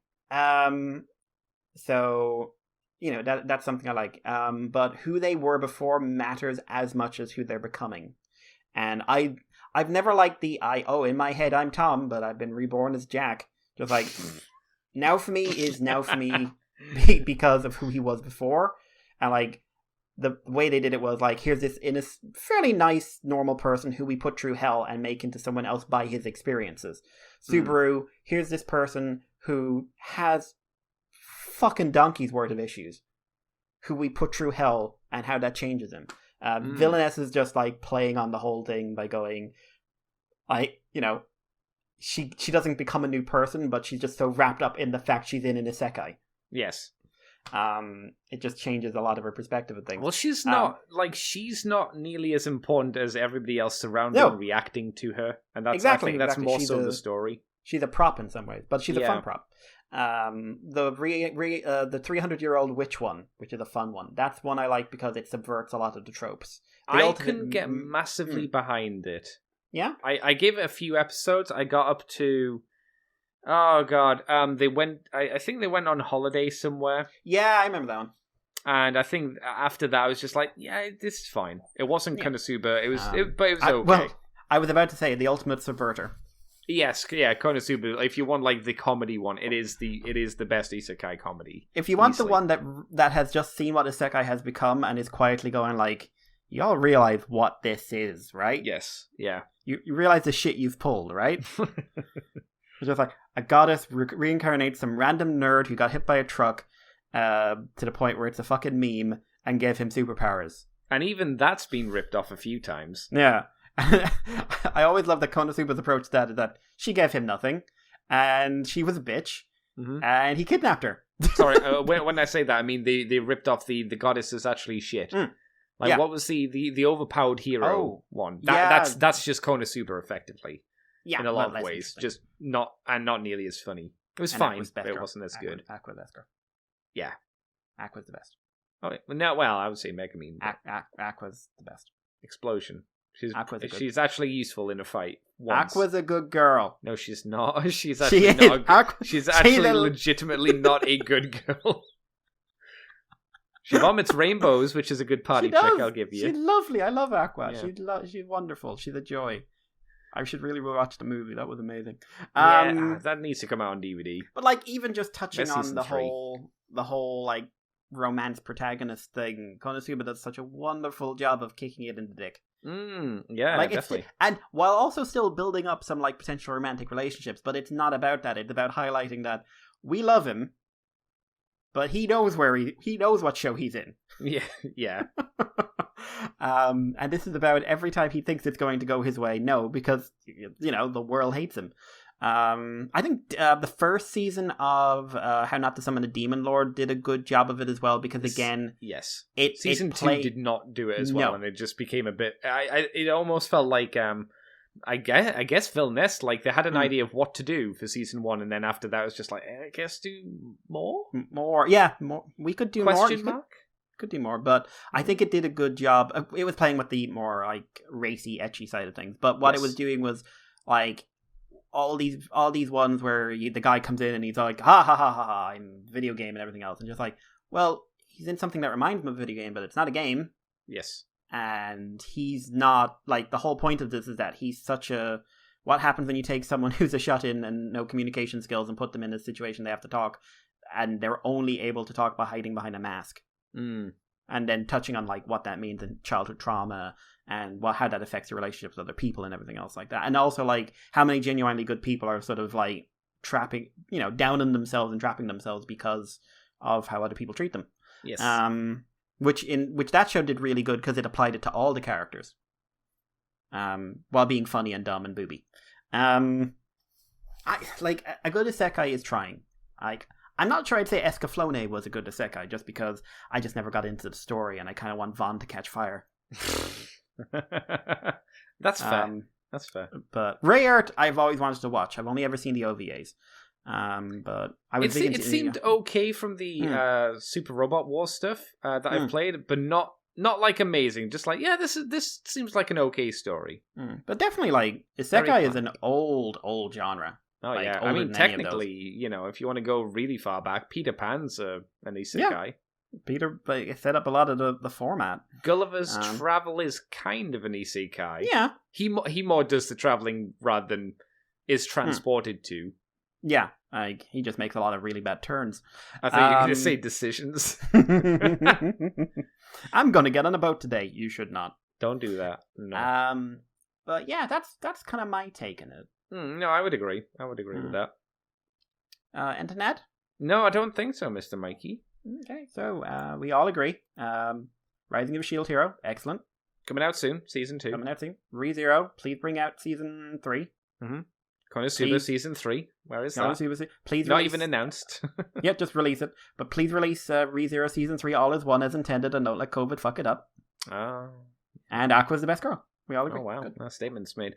So that's something I like. But who they were before matters as much as who they're becoming. And I've never liked in my head I'm Tom, but I've been reborn as Jack. Just like now for me is now for me because of who he was before. And like the way they did it was like, here's this fairly nice normal person who we put through hell and make into someone else by his experiences. Subaru, here's this person who has fucking donkey's worth of issues, who we put through hell and how that changes him. Villainess is just like playing on the whole thing by going, she doesn't become a new person, but she's just so wrapped up in the fact she's in an isekai. Yes. It just changes a lot of her perspective of things. Well, she's not nearly as important as everybody else surrounding reacting to her, and that's I think that's more so the story. She's a prop in some ways, but she's a fun prop. The 300-year-old witch one, which is a fun one. That's one I like because it subverts a lot of the tropes. I couldn't get massively behind it. Yeah? I gave it a few episodes. I got up to... Oh, God. They went... I think they went on holiday somewhere. Yeah, I remember that one. And I think after that, I was just like, yeah, this is fine. It wasn't Konosuba. It was okay. Well, I was about to say, the ultimate subverter. Yes, yeah, Konosuba. If you want like the comedy one, it is the best isekai comedy. If you want the one that has just seen what isekai has become and is quietly going like, y'all realize what this is, right? Yes, yeah. You realize the shit you've pulled, right? It's just like a goddess reincarnates some random nerd who got hit by a truck to the point where it's a fucking meme and gave him superpowers. And even that's been ripped off a few times. Yeah. I always love that Konosuba's approach to that is that she gave him nothing, and she was a bitch, and he kidnapped her. Sorry, when I say that, I mean they ripped off the goddess is actually shit. What was the overpowered hero one? That's just Konosuba effectively. Yeah, in a lot of ways, just not nearly as funny. It was fine, but it wasn't as good. Aqua's best girl. Yeah, Aqua's the best. Oh, well, I would say Megumin. Aqua's the best. Explosion. She's actually useful in a fight. Once. Aqua's a good girl. No, she's not. She's actually not. She's actually legitimately not a good girl. She vomits rainbows, which is a good party trick. I'll give you. She's lovely. I love Aqua. Yeah. She's wonderful. She's a joy. I should really watch the movie. That was amazing. That needs to come out on DVD. But like, even just touching on the whole like romance protagonist thing, Konosuba does such a wonderful job of kicking it in the dick. Yeah, like definitely. And while also still building up some like potential romantic relationships, but it's not about that. It's about highlighting that we love him, but he knows he knows what show he's in. Yeah. And this is about every time he thinks it's going to go his way, no, because the world hates him. I think the first season of How Not to Summon a Demon Lord did a good job of it as well, because again, yes, season 2 did not do it as well, and it just became a bit. It almost felt like I guess Phil Ness, like they had an idea of what to do for season 1, and then after that it was just like, I guess do more. Yeah, more. We could do Question more. Mark? Could do more, but I think it did a good job. It was playing with the more like racy, ecchi side of things, but what it was doing was like all these ones where the guy comes in and he's like, ha ha ha ha ha, in video game and everything else, and just like, well, he's in something that reminds him of a video game, but it's not a game. Yes. And he's not, like, the whole point of this is that he's such a... What happens when you take someone who's a shut-in and no communication skills and put them in a situation they have to talk, and they're only able to talk by hiding behind a mask? And then touching on, like, what that means in childhood trauma and how that affects your relationships with other people and everything else like that. And also, like, how many genuinely good people are sort of, like, trapping, downing themselves and trapping themselves because of how other people treat them. Yes. Which that show did really good because it applied it to all the characters, while being funny and dumb and booby. A good isekai is trying. I'm not sure I'd say Escaflowne was a good isekai, just because I just never got into the story and I kind of want Vaughn to catch fire. That's fair. That's fair. But Ray Art, I've always wanted to watch. I've only ever seen the OVAs. But I was it seemed okay from the Super Robot Wars stuff that I've played, but not like amazing. Just like, yeah, this seems like an okay story. But definitely, like, Sekai is an old genre. Oh, like, yeah. I mean, technically, you know, if you want to go really far back, Peter Pan's an isekai. Yeah. Peter set up a lot of the format. Gulliver's Travel is kind of an isekai. Yeah. He more does the traveling rather than is transported to. Yeah, like, he just makes a lot of really bad turns. I think you're going to say decisions. I'm going to get on a boat today. You should not. Don't do that. No. But yeah, that's kind of my take on it. No, I would agree. With that. Internet? No, I don't think so, Mr. Mikey. Okay, so we all agree. Rising of a Shield Hero, excellent. Coming out soon, season 2. Coming out soon. ReZero, please bring out season 3. Mm-hmm. Konosuba season 3. Where is that? Please not release... even announced. Yeah, just release it. But please release ReZero season 3 all as one as intended, and don't let COVID fuck it up. Oh. And Aqua's the best girl. We all agree. Oh wow, no statements made.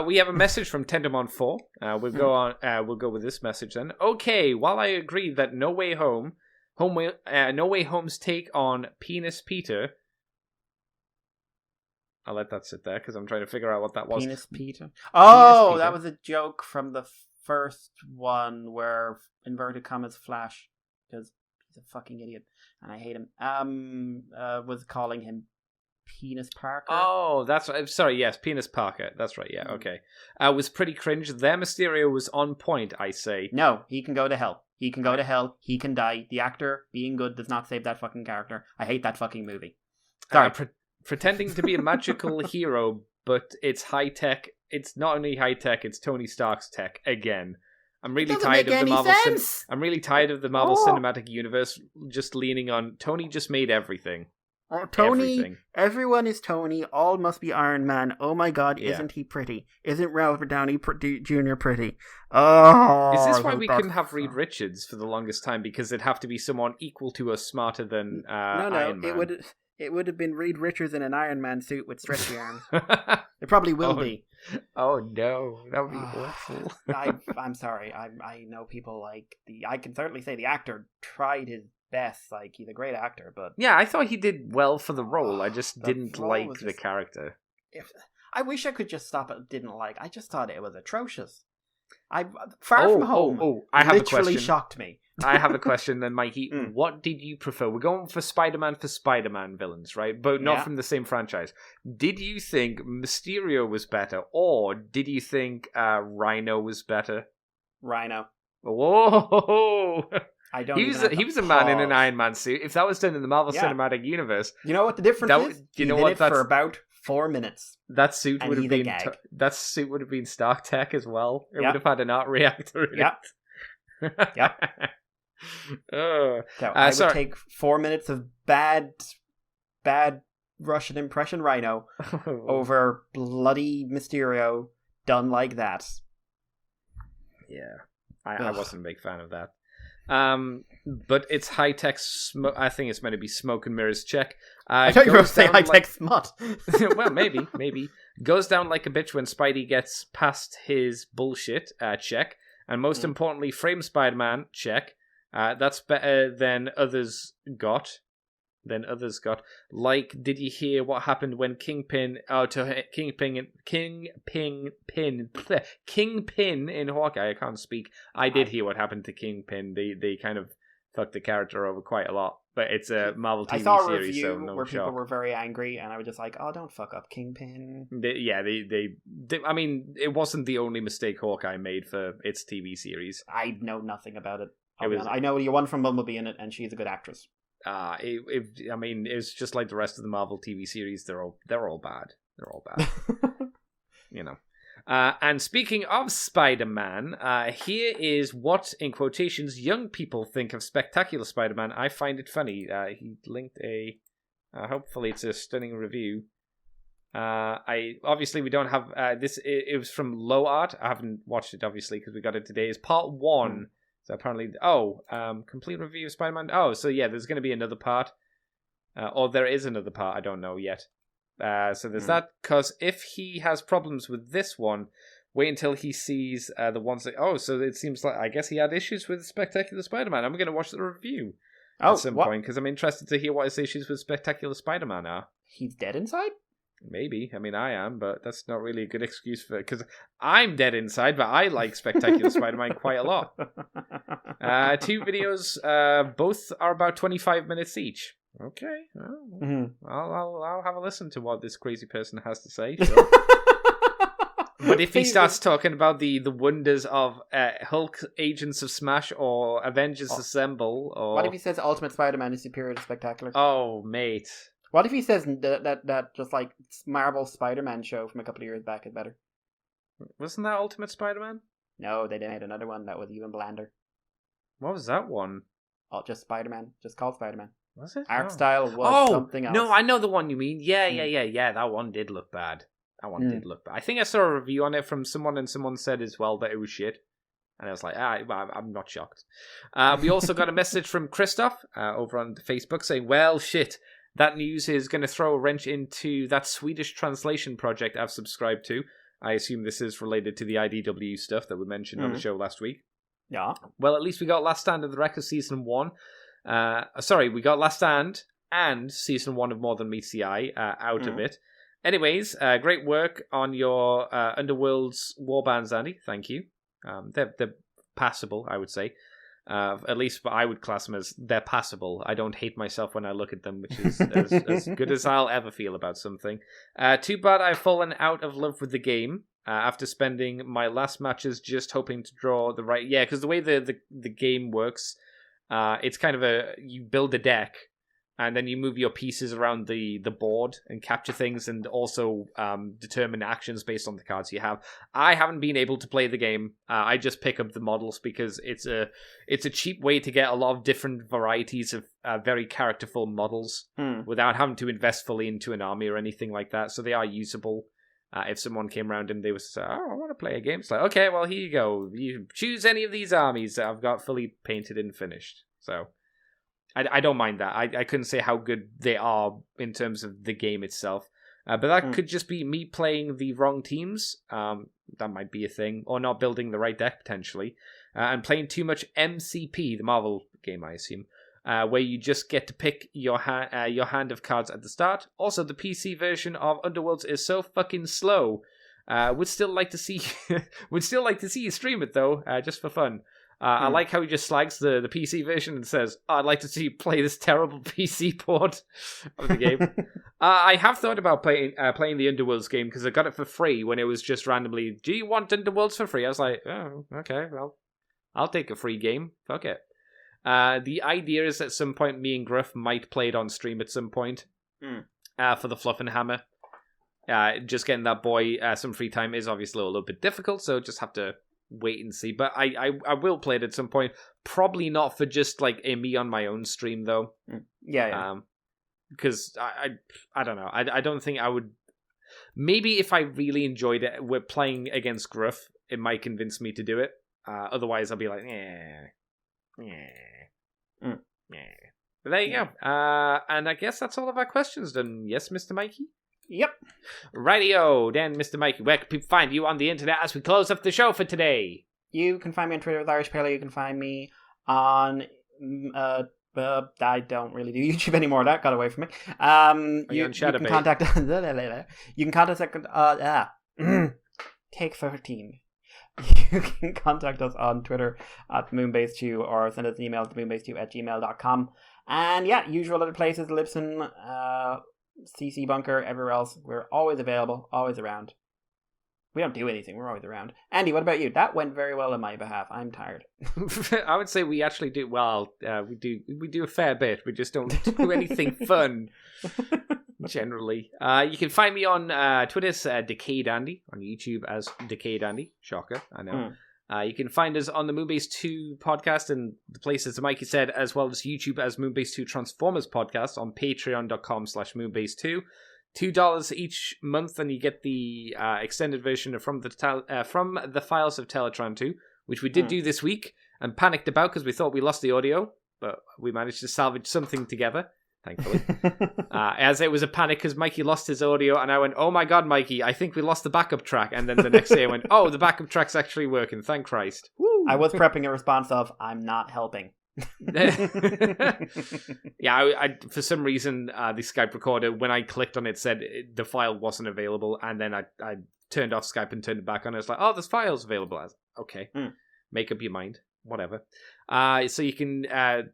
We have a message from Tendermon 4. We'll go on. We'll go with this message then. Okay, while I agree that No Way Home's take on Penis Peter. I'll let that sit there because I'm trying to figure out what that was. Penis Peter. Oh, Penis Peter. That was a joke from the first one where inverted commas Flash, because he's a fucking idiot and I hate him. Was calling him Penis Parker. Oh, that's right. Sorry, yes, Penis Parker. That's right. Yeah, okay. Was pretty cringe. Their Mysterio was on point. I say. No, he can go to hell. He can go to hell. He can die. The actor being good does not save that fucking character. I hate that fucking movie. Sorry. Pretending to be a magical hero, but it's high tech. It's not only high tech; it's Tony Stark's tech again. I'm really tired of the Marvel. I'm really tired of the Marvel Cinematic Universe just leaning on Tony. Just made everything. Oh, Tony! Everything. Everyone is Tony. All must be Iron Man. Oh my God! Yeah. Isn't he pretty? Isn't Robert Downey Jr. pretty? Oh! Is this why we couldn't have Reed Richards for the longest time? Because it'd have to be someone equal to us, smarter than Iron Man. It would have been Reed Richards in an Iron Man suit with stretchy arms. It probably will be. Oh no, that would be awful. I'm sorry. I know people like I can certainly say the actor tried his best. Like, he's a great actor, but yeah, I thought he did well for the role. I just didn't like the character. I wish I could just stop it. Didn't like. I just thought it was atrocious. Far From Home. I have literally shocked me. I have a question then, Mikey. What did you prefer? We're going for Spider-Man villains, right? But not from the same franchise. Did you think Mysterio was better, or did you think Rhino was better? Rhino. Whoa! I don't. He was a man in an Iron Man suit. If that was done in the Marvel Cinematic Universe, you know what the difference is? You know what? That's for about 4 minutes. That suit would have been Stark Tech as well. It would have had an art reactor in it. Yep. So I would take 4 minutes of bad Russian impression Rhino over bloody Mysterio done like that. Yeah, I wasn't a big fan of that. But it's high tech. I think it's meant to be smoke and mirrors. Check. I thought you were going to say high tech smut. Well, maybe goes down like a bitch when Spidey gets past his bullshit. Check. And most importantly, frame Spider-Man. Check. That's better than others got. Like, did you hear what happened when Kingpin in Hawkeye? I can't speak. I did hear what happened to Kingpin. They kind of fucked the character over quite a lot. But it's a Marvel TV series, so no shock. I saw a review where people were very angry, and I was just like, "Oh, don't fuck up Kingpin." They I mean, it wasn't the only mistake Hawkeye made for its TV series. I know nothing about it. I know you one from Bumblebee in it, and she's a good actress. I mean, it's just like the rest of the Marvel TV series. They're all bad. They're all bad. You know. And speaking of Spider-Man, here is what, in quotations, young people think of Spectacular Spider-Man. I find it funny. He linked a... hopefully it's a stunning review. Obviously we don't have... this. It was from Low Art. I haven't watched it, obviously, because we got it today. It's part 1. So apparently... complete review of Spider-Man. Oh, so yeah, there's going to be another part. Or there is another part. I don't know yet. So there's that. Because if he has problems with this one, wait until he sees the ones that... Oh, so it seems like... I guess he had issues with Spectacular Spider-Man. I'm going to watch the review at some point, because I'm interested to hear what his issues with Spectacular Spider-Man are. He's dead inside? Maybe. I mean, I am, but that's not really a good excuse for it, because I'm dead inside, but I like Spectacular Spider-Man quite a lot. 2 videos, both are about 25 minutes each. Okay. I'll have a listen to what this crazy person has to say. Sure. But if he starts talking about the wonders of Hulk Agents of Smash or Avengers Assemble, or... What if he says Ultimate Spider-Man is superior to Spectacular? Oh, mate. What if he says that just like Marvel Spider-Man show from a couple of years back is better? Wasn't that Ultimate Spider-Man? No, they made another one that was even blander. What was that one? Oh, just Spider-Man. Just called Spider-Man. Was it? Art style was something else. No, I know the one you mean. Yeah. That one did look bad. I think I saw a review on it from someone, and someone said as well that it was shit. And I was like, I'm not shocked. We also got a message from Christoph over on Facebook saying, well, shit, that news is going to throw a wrench into that Swedish translation project I've subscribed to. I assume this is related to the IDW stuff that we mentioned on the show last week. Yeah. Well, at least we got Last Stand of the Wreckers Season 1. We got Last Stand and Season 1 of More Than Meets the Eye out of it. Anyways, great work on your Underworld's warbands, Andy. Thank you. They're passable, I would say. At least I would class them as they're passable. I don't hate myself when I look at them, which is as good as I'll ever feel about something. Too bad I've fallen out of love with the game after spending my last matches just hoping to draw the right... Yeah, because the way the game works, it's kind of you build a deck, and then you move your pieces around the board and capture things, and also determine actions based on the cards you have. I haven't been able to play the game. I just pick up the models because it's a cheap way to get a lot of different varieties of very characterful models without having to invest fully into an army or anything like that. So they are usable. If someone came around and they was I want to play a game, it's like, okay, well, here you go. You choose any of these armies that I've got fully painted and finished. So... I don't mind that. I couldn't say how good they are in terms of the game itself. But that could just be me playing the wrong teams. That might be a thing. Or not building the right deck, potentially. And playing too much MCP, the Marvel game, I assume. Where you just get to pick your hand of cards at the start. Also, the PC version of Underworlds is so fucking slow. Would still like to see you stream it, though, just for fun. I like how he just slags the PC version and says, I'd like to see you play this terrible PC port of the game. I have thought about playing the Underworlds game because I got it for free when it was just randomly, do you want Underworlds for free? I was like, oh, okay, well, I'll take a free game. Fuck it. The idea is at some point me and Gruff might play it on stream at some point for the Fluff and Hammer. Just getting that boy some free time is obviously a little bit difficult, so just have to wait and see, but I will play it at some point. Probably not for just like a me on my own stream though. Yeah. Because I don't know. I don't think I would. Maybe if I really enjoyed it, we're playing against Gruff, it might convince me to do it. Otherwise, I'll be like, But there you go. And I guess that's all of our questions done. Yes, Mr. Mikey. Yep. Rightio, then, Mr. Mikey, where can people find you on the internet as we close up the show for today? You can find me on Twitter with Irish Paley. You can find me on... I don't really do YouTube anymore. That got away from me. You can contact... you can contact... Take 13. You can contact us on Twitter at Moonbase2 or send us an email to moonbase2@gmail.com. And yeah, usual other places, Libsyn, CC Bunker, everywhere else. We're always available, always around. We don't do anything, we're always around. Andy, what about you? That went very well on my behalf. I'm tired. I would say we actually do well. We do a fair bit. We just don't do anything fun. Generally. You can find me on Twitter as Decayed Andy, on YouTube as Decayed Andy. Shocker, I know. You can find us on the Moonbase 2 podcast and the places that Mikey said, as well as YouTube as Moonbase 2 Transformers podcast on patreon.com/Moonbase2. $2 each month, and you get the extended version from the files of Teletran 2, which we did do this week and panicked about because we thought we lost the audio, but we managed to salvage something together. thankfully. As it was a panic because Mikey lost his audio, and I went, "Oh my god, Mikey, I think we lost the backup track." And then the next day I went, "Oh, the backup track's actually working, thank Christ." Woo! I was prepping a response of, "I'm not helping." Yeah, I for some reason the Skype recorder, when I clicked on it, said the file wasn't available, and then I turned off Skype and turned it back on. It's like, "Oh, this file's available." I was like, okay, make up your mind, whatever. So you can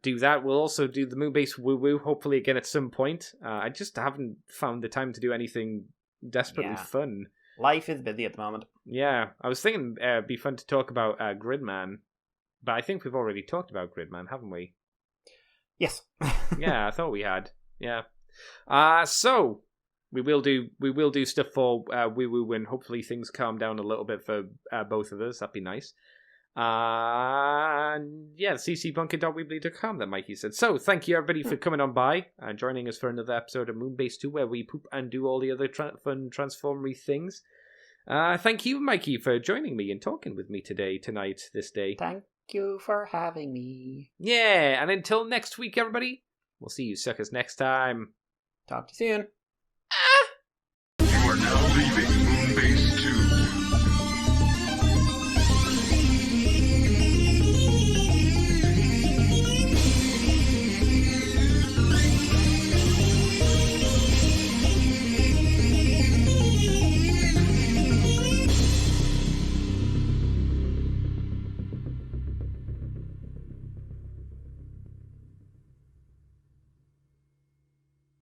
do that. We'll also do the Moonbase Woo Woo, hopefully again at some point. I just haven't found the time to do anything desperately fun. Life is busy at the moment. Yeah, I was thinking it'd be fun to talk about Gridman. But I think we've already talked about Gridman, haven't we? Yes. Yeah, I thought we had. Yeah. So we will do stuff for Woo Woo when hopefully things calm down a little bit for both of us. That'd be nice. And yeah, ccbunker.weebly.com that Mikey said. So thank you everybody for coming on by and joining us for another episode of Moonbase 2, where we poop and do all the other fun transformery things. Thank you, Mikey, for joining me and talking with me this day. Thank you for having me. Yeah, and until next week, everybody, we'll see you suckers next time. Talk to you soon.